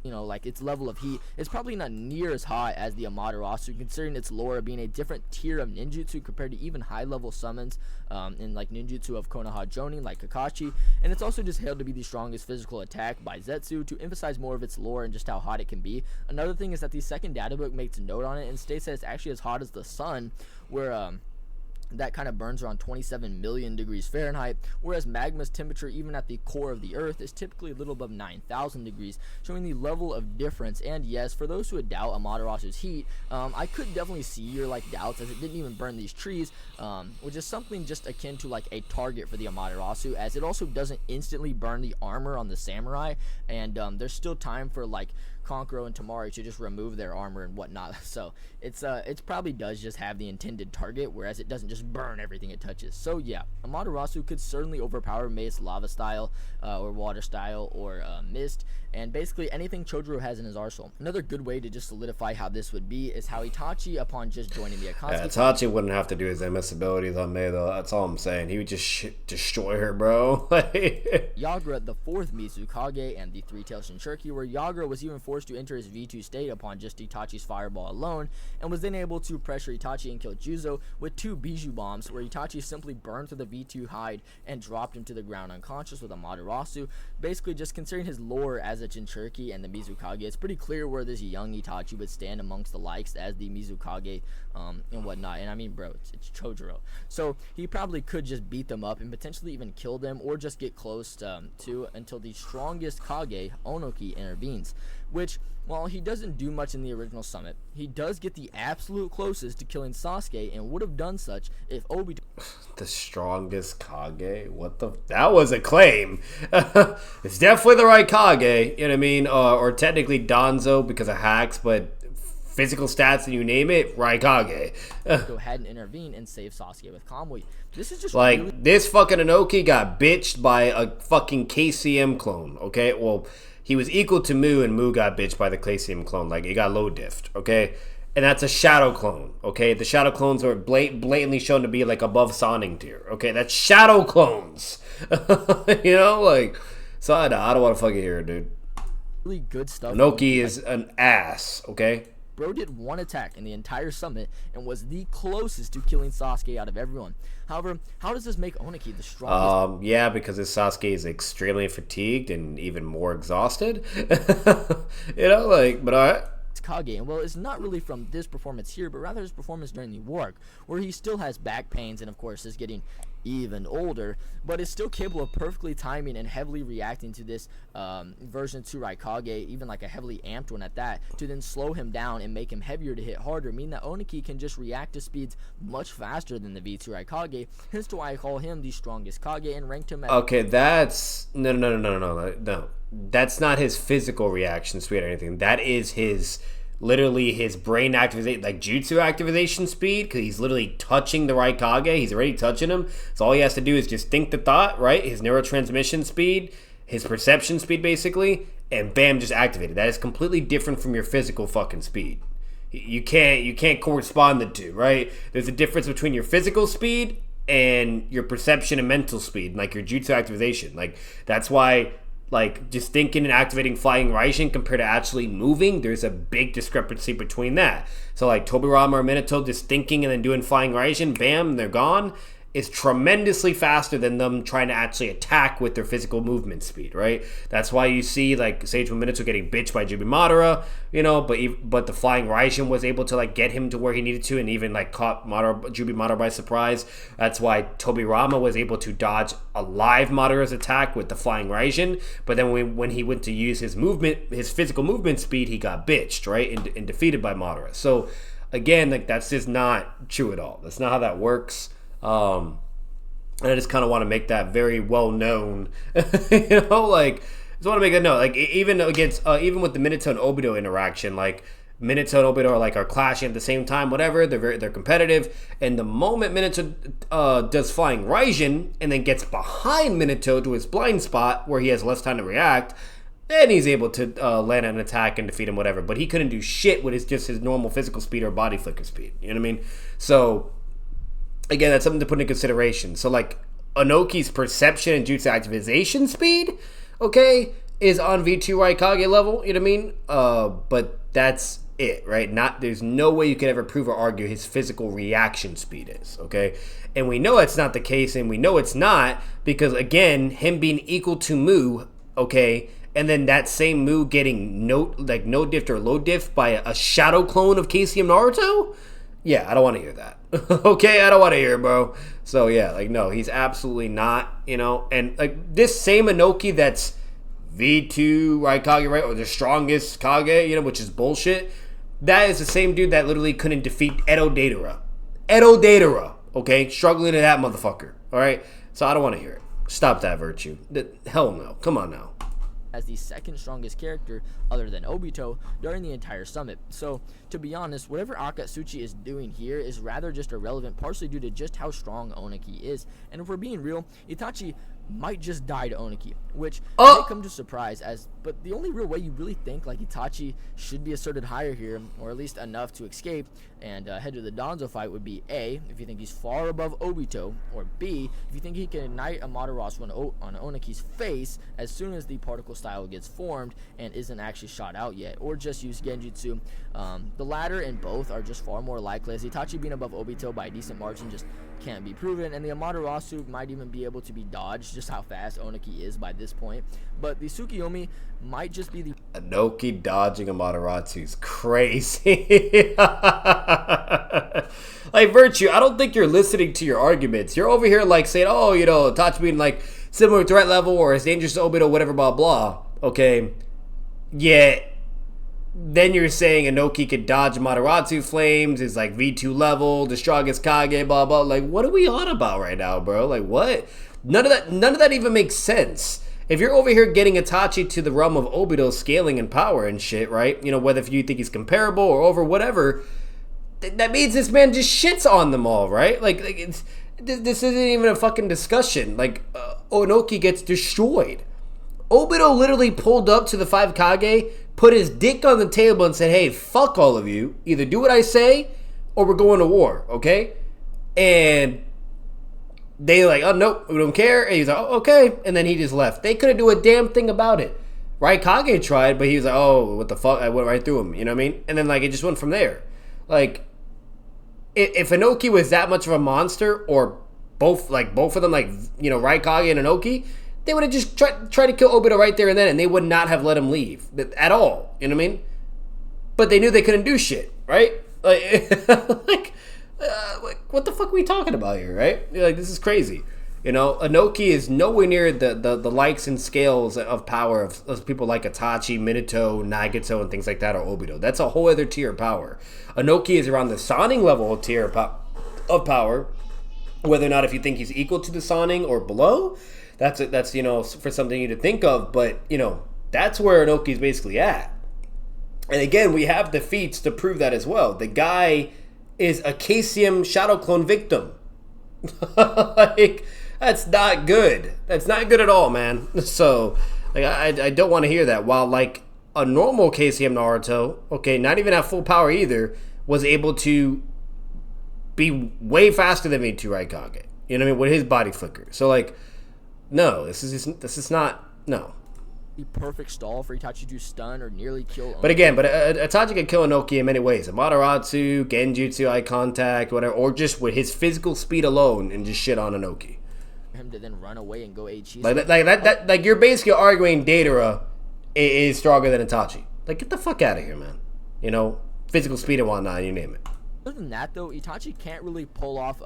You know, like its level of heat is probably not near as high as the Amaterasu, considering its lore being a different tier of ninjutsu compared to even high-level summons in like ninjutsu of Konoha Jonin, like Kakashi. And it's also just hailed to be the strongest physical attack by Zetsu to emphasize more of its lore and just how hot it can be. Another thing is that the second data book makes a note on it and states that it's actually as hot as the sun, where that kind of burns around 27 million degrees Fahrenheit, whereas magma's temperature even at the core of the earth is typically a little above 9,000 degrees, showing the level of difference. And yes, for those who would doubt Amaterasu's heat, I could definitely see your like doubts, as it didn't even burn these trees, which is something just akin to like a target for the Amaterasu, as it also doesn't instantly burn the armor on the samurai, and there's still time for like Konkuro and Tamari to just remove their armor and whatnot. So it's probably does just have the intended target, whereas it doesn't just burn everything it touches. So yeah, Amaterasu could certainly overpower Mei's lava style or water style or mist, and basically anything Chojuro has in his arsenal. Another good way to just solidify how this would be is how Itachi, upon just joining the Akatsuki... Yeah, Itachi wouldn't have to do his MS abilities on Mei, though. That's all I'm saying. He would just destroy her, bro. Yagura, the fourth Mizukage, and the three-tailed Shinchuriki, where Yagura was even forced to enter his V2 state upon just Itachi's fireball alone, and was then able to pressure Itachi and kill Juzo with 2 Bijou bombs, where Itachi simply burned through the V2 hide and dropped him to the ground unconscious with Amaterasu. Basically, just considering his lore as a Jinchuriki and the Mizukage, it's pretty clear where this young Itachi would stand amongst the likes as the Mizukage and whatnot. And I mean, bro, it's Chojuro. So he probably could just beat them up and potentially even kill them, or just get close to until the strongest Kage, Onoki, intervenes. Which, while he doesn't do much in the original summit, he does get the absolute closest to killing Sasuke, and would have done such if Obito... The strongest Kage? What the... That was a claim. It's definitely the right Kage, you know what I mean? Or technically Danzo because of hacks, but physical stats and you name it, right Kage. Go ahead and intervene and save Sasuke with Kamui. This is just like, really... this fucking ONOKI got bitched by a fucking KCM clone, okay? Well... He was equal to Mu, and Mu got bitched by the Clasium clone. Like, it got low diffed, okay? And that's a shadow clone, okay? The shadow clones are blatantly shown to be, like, above Sonic tier, okay? That's shadow clones. You know, like, so I don't want to fucking hear it, dude. Really good stuff. ONOKI is an ass, okay? Bro did one attack in the entire summit and was the closest to killing Sasuke out of everyone. However, how does this make Onoki the strongest? Yeah, because his Sasuke is extremely fatigued and even more exhausted. You know, like, but alright. Kage, and well, it's not really from this performance here, but rather his performance during the work, where he still has back pains and of course is getting even older, but is still capable of perfectly timing and heavily reacting to this version 2 Raikage, even like a heavily amped one at that, to then slow him down and make him heavier to hit harder, meaning that Onoki can just react to speeds much faster than the V2 Raikage, hence why I call him the strongest Kage and ranked him at... Okay, that's... No. That's not his physical reaction speed or anything. That is his... literally his brain activation, like jutsu activation speed, because he's literally touching the Raikage. He's already touching him. So all he has to do is just think the thought, right? His neurotransmission speed, his perception speed, basically, and bam, just activated. That is completely different from your physical fucking speed. You can't correspond the two, right? There's a difference between your physical speed and your perception and mental speed, like your jutsu activation. Like, that's why... like, just thinking and activating Flying Raijin compared to actually moving, there's a big discrepancy between that. So, like, Tobirama or Minato just thinking and then doing Flying Raijin, bam, they're gone, is tremendously faster than them trying to actually attack with their physical movement speed, right? That's why you see, like, Sage Minato getting bitched by Jubi Madara, you know, but the Flying Raijin was able to, like, get him to where he needed to and even, like, caught Jubi Madara by surprise. That's why Tobirama was able to dodge a live Madara's attack with the Flying Raijin, but then when he went to use his movement, his physical movement speed, he got bitched, right, and defeated by Madara. So, again, like, that's just not true at all. That's not how that works. And I just kind of want to make that very well known. You know, like, just want to make that known. Like, even against, even with the Minato and Obito interaction, like, Minato and Obito are clashing at the same time, whatever. They're competitive. And the moment Minato does flying Raijin and then gets behind Minato to his blind spot where he has less time to react, then he's able to land an attack and defeat him, whatever. But he couldn't do shit with his normal physical speed or body flicker speed. You know what I mean? So again, that's something to put into consideration. So like Onoki's perception and jutsu activation speed, okay, is on V2 Raikage level, you know what I mean? But that's it, right? There's no way you can ever prove or argue his physical reaction speed is, okay? And we know that's not the case, and we know it's not because, again, him being equal to Mu, okay, and then that same Mu getting no diff or low diff by a shadow clone of KCM Naruto? Yeah, I don't want to hear that. Okay, I don't want to hear it, bro. So yeah, like no, he's absolutely not, you know. And like this same Onoki that's V2 Raikage, right, or the strongest Kage, you know, which is bullshit. That is the same dude that literally couldn't defeat Edo Datara. Edo Datara, okay, struggling to that motherfucker. All right, so I don't want to hear it. Stop that, Virtue. Hell no. Come on now. As the second strongest character other than Obito during the entire summit. So to be honest, whatever Akatsuchi is doing here is rather just irrelevant, partially due to just how strong Onoki is. And if we're being real, Itachi might just die to Onoki, which may come to surprise, but the only real way you really think like Itachi should be asserted higher here, or at least enough to escape and head to the Danzo fight, would be A, if you think he's far above Obito, or B, if you think he can ignite Amaterasu on Onoki's face as soon as the particle style gets formed and isn't actually shot out yet, or just use Genjutsu. The latter and both are just far more likely, as Itachi being above Obito by a decent margin just can't be proven, and the Amaterasu might even be able to be dodged, just how fast Onoki is by this point. But the Tsukiyomi might just be the Onoki dodging Amaterasu is crazy. Like Virtue, I don't think you're listening to your arguments. You're over here like saying, oh, you know, Itachi being like similar threat level or as dangerous to Obito, whatever, blah blah. Okay, yeah. Then you're saying Onoki could dodge Amaterasu flames, is like V2 level, the strongest Kage, blah blah. Like, what are we on about right now, bro? Like, what? None of that even makes sense. If you're over here getting Itachi to the realm of Obito scaling and power and shit, right? You know, whether if you think he's comparable or over whatever, that means this man just shits on them all, right? Like this isn't even a fucking discussion. Like, Onoki gets destroyed. Obito literally pulled up to the 5 Kage, put his dick on the table and said, hey, fuck all of you. Either do what I say or we're going to war, okay? And they like, oh, nope, we don't care. And he's like, oh, okay. And then he just left. They couldn't do a damn thing about it. Right? Kage tried, but he was like, oh, what the fuck? I went right through him. You know what I mean? And then, like, it just went from there. Like, if Onoki was that much of a monster, or both of them, like, you know, Raikage and Onoki, they would have just tried to kill Obito right there and then, and they would not have let him leave at all. You know what I mean? But they knew they couldn't do shit, right? Like, what the fuck are we talking about here, right? Like, this is crazy. You know, Onoki is nowhere near the likes and scales of power of people like Itachi, Minato, Nagato, and things like that, or Obito. That's a whole other tier of power. Onoki is around the Sannin level tier of power. Whether or not if you think he's equal to the Sannin or below, that's you know, for something you to think of. But, you know, that's where Onoki's basically at. And again, we have the feats to prove that as well. The guy is a KCM shadow clone victim. Like, that's not good. That's not good at all, man. So, like, I don't want to hear that. While, like, a normal KCM Naruto, okay, not even at full power either, was able to be way faster than V2 Raikage. You know what I mean? With his body flicker. So, like, no, this is not, no. The perfect stall for Itachi to stun or nearly kill Onoki. But again, Itachi can kill Onoki in many ways. Amaterasu, Genjutsu, eye contact, whatever, or just with his physical speed alone and just shit on Onoki. Him to then run away and go H. Like you're basically arguing Datara is stronger than Itachi. Like, get the fuck out of here, man. You know, physical speed and whatnot, you name it. Other than that, though, Itachi can't really pull off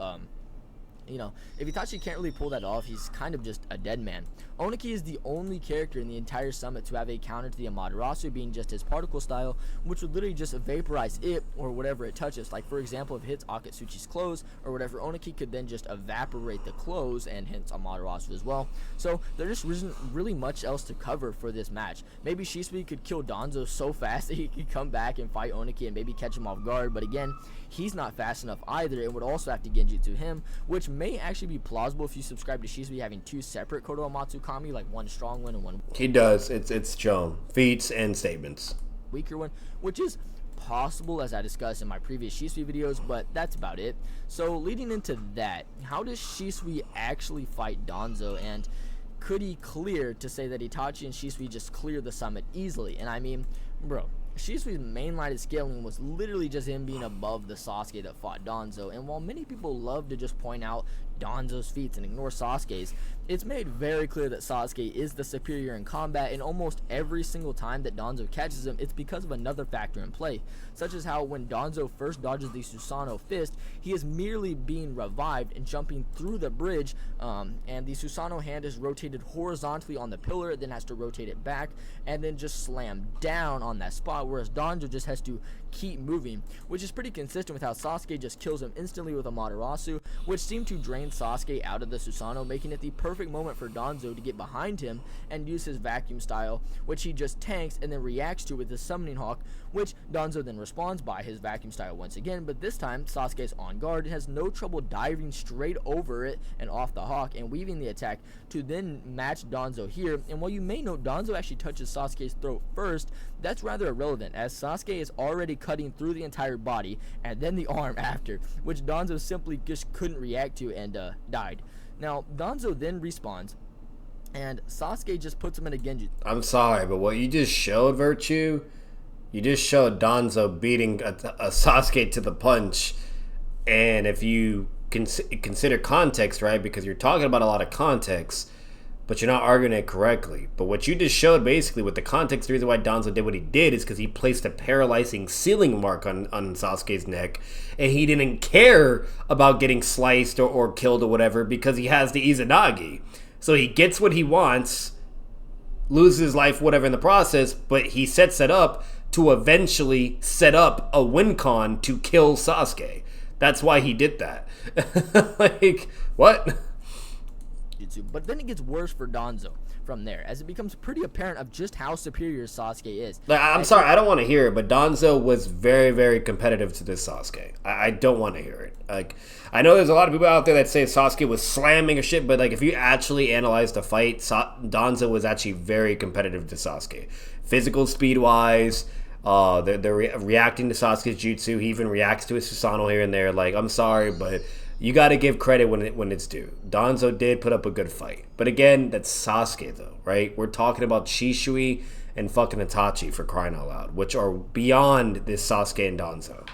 you know, if Itachi can't really pull that off, he's kind of just a dead man. ONOKI is the only character in the entire summit to have a counter to the Amaterasu, being just his particle style, which would literally just vaporize it or whatever it touches. Like, for example, if it hits Akatsuchi's clothes or whatever, ONOKI could then just evaporate the clothes and hence Amaterasu as well. So there just isn't really much else to cover for this match. Maybe Shisui could kill Danzo so fast that he could come back and fight ONOKI and maybe catch him off guard, but again, he's not fast enough either and would also have to genjutsu him, which may actually be plausible if you subscribe to Shisui having two separate Kodoamatsu Kami, like one strong one and one He does. It's shown. Feats and statements. Weaker one, which is possible as I discussed in my previous Shisui videos, but that's about it. So leading into that, how does Shisui actually fight Danzo, and could he clear to say that Itachi and Shisui just clear the summit easily? And I mean, bro, Shisui's mainline scaling was literally just him being above the Sasuke that fought Danzo, and while many people love to just point out Danzo's feats and ignore Sasuke's, it's made very clear that Sasuke is the superior in combat, and almost every single time that Danzo catches him, it's because of another factor in play, such as how when Danzo first dodges the Susanoo fist, he is merely being revived and jumping through the bridge, and the Susanoo hand is rotated horizontally on the pillar, then has to rotate it back, and then just slam down on that spot, whereas Danzo just has to keep moving, which is pretty consistent with how Sasuke just kills him instantly with Amaterasu, which seemed to drain Sasuke out of the Susanoo, making it the perfect moment for Danzo to get behind him and use his vacuum style, which he just tanks and then reacts to with his summoning hawk, which Danzo then responds by his vacuum style once again, but this time Sasuke is on guard and has no trouble diving straight over it and off the hawk and weaving the attack to then match Danzo here. And while you may note Danzo actually touches Sasuke's throat first, that's rather irrelevant, as Sasuke is already cutting through the entire body and then the arm after, which Danzo simply just couldn't react to and died. Now Danzo then respawns and Sasuke just puts him in a genjutsu. I'm sorry, but what you just showed, Virtue, you just showed Danzo beating a Sasuke to the punch. And if you consider context, right, because you're talking about a lot of context, but you're not arguing it correctly. But what you just showed, basically, with the context, the reason why Danzo did what he did is because he placed a paralyzing sealing mark on Sasuke's neck, and he didn't care about getting sliced or killed or whatever because he has the Izanagi. So he gets what he wants, loses his life, whatever, in the process, but he sets it up to eventually set up a win con to kill Sasuke. That's why he did that. Like, what? But then it gets worse for Danzo from there, as it becomes pretty apparent of just how superior Sasuke is. Like, I'm sorry, I don't want to hear it, but Danzo was very, very competitive to this Sasuke. I don't want to hear it. Like, I know there's a lot of people out there that say Sasuke was slamming or shit, but like, if you actually analyze the fight, Danzo was actually very competitive to Sasuke. Physical speed-wise, they're reacting to Sasuke's jutsu. He even reacts to his Susanoo here and there. Like, I'm sorry, but you got to give credit when it's due. Danzo did put up a good fight. But again, that's Sasuke, though, right? We're talking about Shisui and fucking Itachi, for crying out loud, which are beyond this Sasuke and Danzo.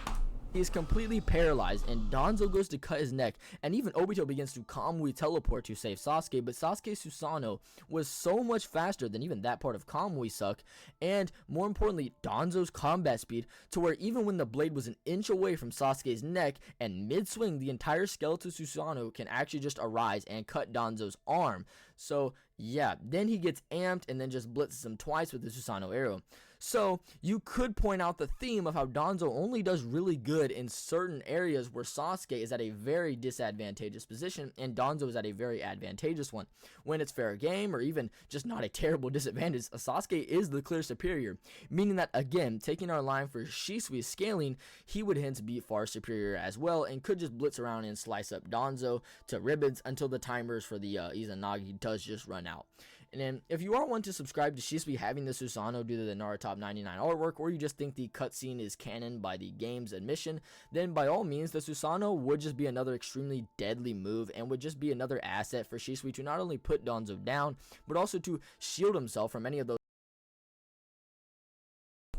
He is completely paralyzed, and Danzo goes to cut his neck, and even Obito begins to Kamui teleport to save Sasuke, but Sasuke's Susanoo was so much faster than even that part of Kamui suck, and more importantly, Danzo's combat speed, to where even when the blade was an inch away from Sasuke's neck, and mid-swing, the entire skeletal Susanoo can actually just arise and cut Danzo's arm. So yeah, then he gets amped and then just blitzes him twice with the Susanoo arrow. So you could point out the theme of how Danzo only does really good in certain areas where Sasuke is at a very disadvantageous position and Danzo is at a very advantageous one. When it's fair game, or even just not a terrible disadvantage, Sasuke is the clear superior, meaning that, again, taking our line for Shisui's scaling, he would hence be far superior as well and could just blitz around and slice up Danzo to ribbons until the timers for the Izanagi does just run out. And then, if you are one to subscribe to Shisui having the Susanoo due to the Naruto Top 99 artwork, or you just think the cutscene is canon by the game's admission, then by all means, the Susanoo would just be another extremely deadly move and would just be another asset for Shisui to not only put Danzo down, but also to shield himself from any of those.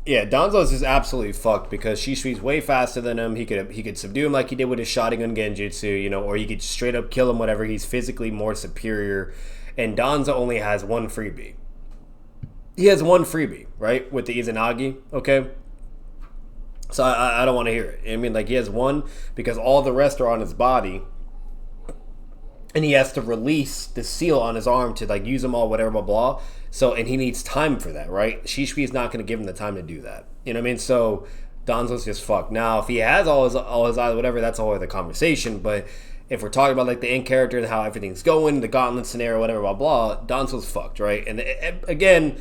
Yeah, Danzo's is absolutely fucked because Shisui's way faster than him. He could subdue him like he did with his Sharingan Genjutsu, you know, or he could straight up kill him, whatever. He's physically more superior. And Danzo only has one freebie. He has one freebie, right? With the Izanagi, okay? So I don't want to hear it. I mean, like, he has one because all the rest are on his body. and he has to release the seal on his arm to like use them all, whatever, blah blah. So, and he needs time for that, right? Shisui is not going to give him the time to do that. You know what I mean? So Danzo's just fucked. Now, if he has all his eyes, whatever, that's a whole other conversation. But if we're talking about like the end character and how everything's going, the gauntlet scenario, whatever, blah blah, Danzo's fucked, right? And again,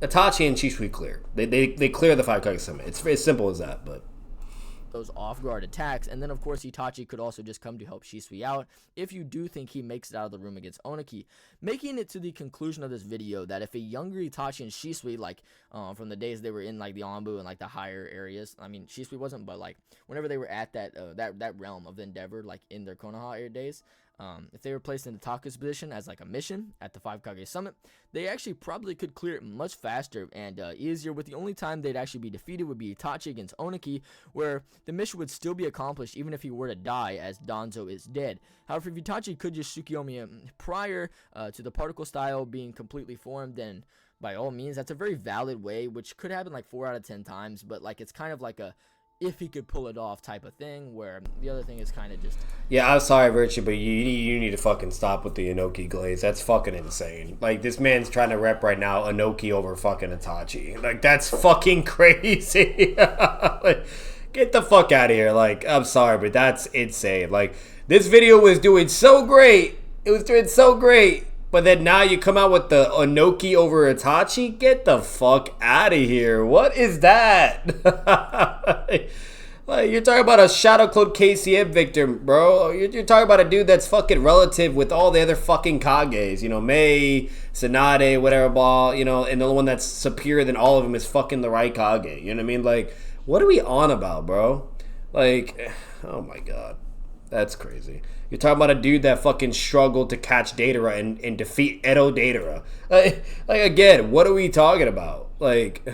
Itachi and Shisui clear. They clear the 5 Kage Summit. It's as simple as that, but. Those off-guard attacks, and then of course Itachi could also just come to help Shisui out if you do think he makes it out of the room against ONOKI, making it to the conclusion of this video that if a younger Itachi and Shisui, like from the days they were in like the Anbu and like the higher areas, I mean Shisui wasn't, but like whenever they were at that realm of the Endeavor, like in their Konoha days, if they were placed in Itachi's position as like a mission at the 5 Kage Summit, they actually probably could clear it much faster and easier, with the only time they'd actually be defeated would be Itachi against ONOKI, where the mission would still be accomplished even if he were to die, as Danzo is dead. However, if Itachi could just Tsukiyomi him prior to the particle style being completely formed, then by all means, that's a very valid way, which could happen like 4 out of 10 times, but like it's kind of like a if he could pull it off type of thing, where the other thing is kind of just... Yeah, I'm sorry, Virtue, but you need to fucking stop with the ONOKI glaze. That's fucking insane. Like, this man's trying to rep right now ONOKI over fucking Itachi. Like, that's fucking crazy. Like, get the fuck out of here. Like, I'm sorry, but that's insane. Like, this video was doing so great. It was doing so great. But then now you come out with the ONOKI over Itachi? Get the fuck out of here. What is that? Like, you're talking about a Shadow Clone KCM victim, bro. You're talking about a dude that's fucking relative with all the other fucking Kages. You know, Mei, Tsunade, whatever, blah. You know, and the one that's superior than all of them is fucking the right Kage. You know what I mean? Like, what are we on about, bro? Like, oh my god. That's crazy. You're talking about a dude that fucking struggled to catch Datara and defeat Edo Datara. Like, again, what are we talking about? Like,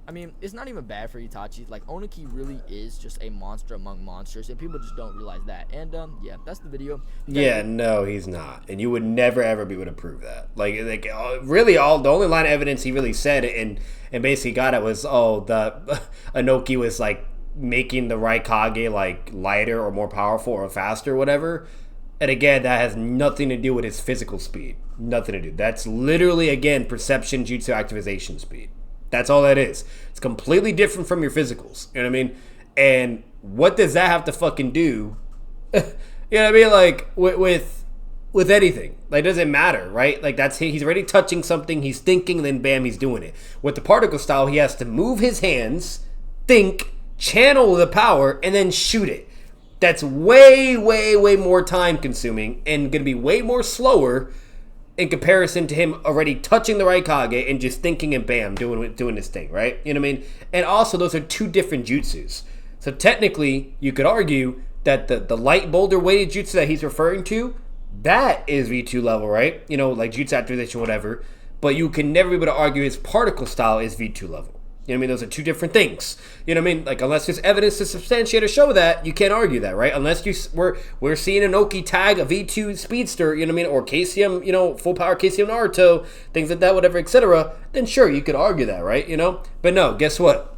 I mean, it's not even bad for Itachi. Like, ONOKI really is just a monster among monsters, and people just don't realize that. And, yeah, that's the video. Yeah, no, he's not. And you would never, ever be able to prove that. Like really, the only line of evidence he really said and basically got it was, oh, the ONOKI was, like, making the right Kage like lighter or more powerful or faster or whatever. And again, that has nothing to do with his physical speed. Nothing to do. That's literally, again, perception jutsu activation speed. That's all that is. It's completely different from your physicals. You know what I mean? And what does that have to fucking do? You know what I mean? Like with anything. Like, it doesn't matter, right? Like, he's already touching something, he's thinking, and then bam, he's doing it. With the particle style, he has to move his hands, think, channel the power, and then shoot it. That's way, way, way more time consuming and going to be way more slower in comparison to him already touching the right Kage and just thinking and bam, doing this thing, right? You know what I mean? And also, those are two different jutsus. So technically, you could argue that the light boulder weighted jutsu that he's referring to, that is V2 level, right? You know, like jutsu activation, whatever. But you can never be able to argue his particle style is V2 level. You know what I mean? Those are two different things. You know what I mean? Like, unless there's evidence to substantiate or show that, you can't argue that, right? Unless we're seeing an ONOKI tag a V2 speedster, you know what I mean? Or KCM, you know, full power KCM Naruto, things like that, whatever, etc. Then sure, you could argue that, right? You know? But no, guess what?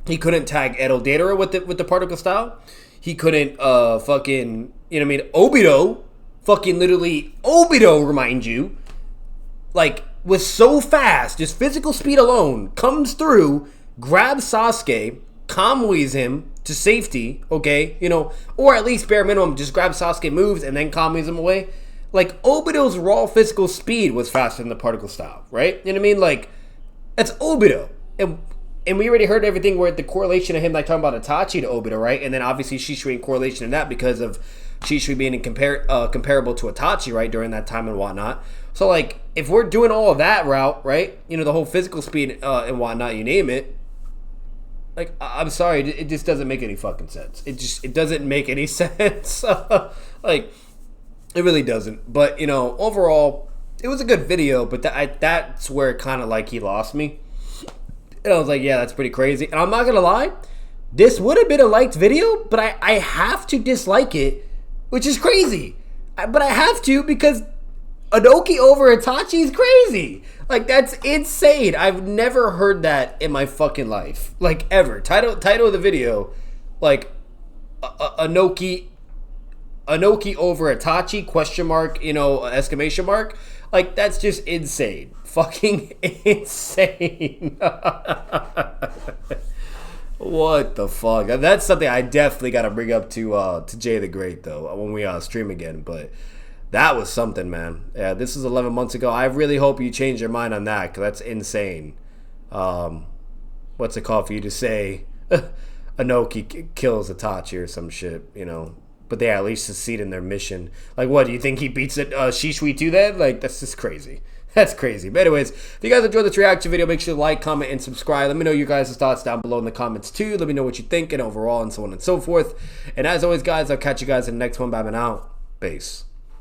He couldn't tag Edo Datara with the particle style. He couldn't fucking, you know what I mean? Obito, fucking literally Obito, remind you, like, was so fast, just physical speed alone, comes through, grabs Sasuke, convoys him to safety, okay, you know, or at least bare minimum, just grabs Sasuke, moves, and then convoys him away. Like, Obito's raw physical speed was faster than the particle style, right? You know what I mean? Like, that's Obito. And we already heard everything where the correlation of him, like, talking about Itachi to Obito, right? And then obviously Shisui in correlation in that because of Shisui being comparable to Itachi, right, during that time and whatnot. So, like, if we're doing all of that route, right, you know, the whole physical speed and whatnot, you name it, like, I'm sorry, it just doesn't make any fucking sense. It doesn't make any sense. Like, it really doesn't. But, you know, overall, it was a good video, but that's where it kind of, like, he lost me. And I was like, yeah, that's pretty crazy. And I'm not going to lie, this would have been a liked video, but I have to dislike it, which is crazy. But I have to because ONOKI over Itachi is crazy. Like, that's insane. I've never heard that in my fucking life. Like, ever. Title of the video, like, ONOKI ONOKI over Itachi, question mark, you know, exclamation mark. Like, that's just insane. Fucking insane. What the fuck? That's something I definitely got to bring up to Jay the Great, though, when we stream again. But that was something, man. Yeah, this is 11 months ago. I really hope you change your mind on that, because that's insane. What's it called for you to say ONOKI kills Itachi or some shit, you know? But they at least succeed in their mission. Like, what, do you think he beats it, Shisui too then? Like, that's just crazy. That's crazy. But anyways, if you guys enjoyed this reaction video, make sure to like, comment, and subscribe. Let me know your guys' thoughts down below in the comments too. Let me know what you think and overall and so on and so forth. And as always, guys, I'll catch you guys in the next one. Bye, and out. Peace.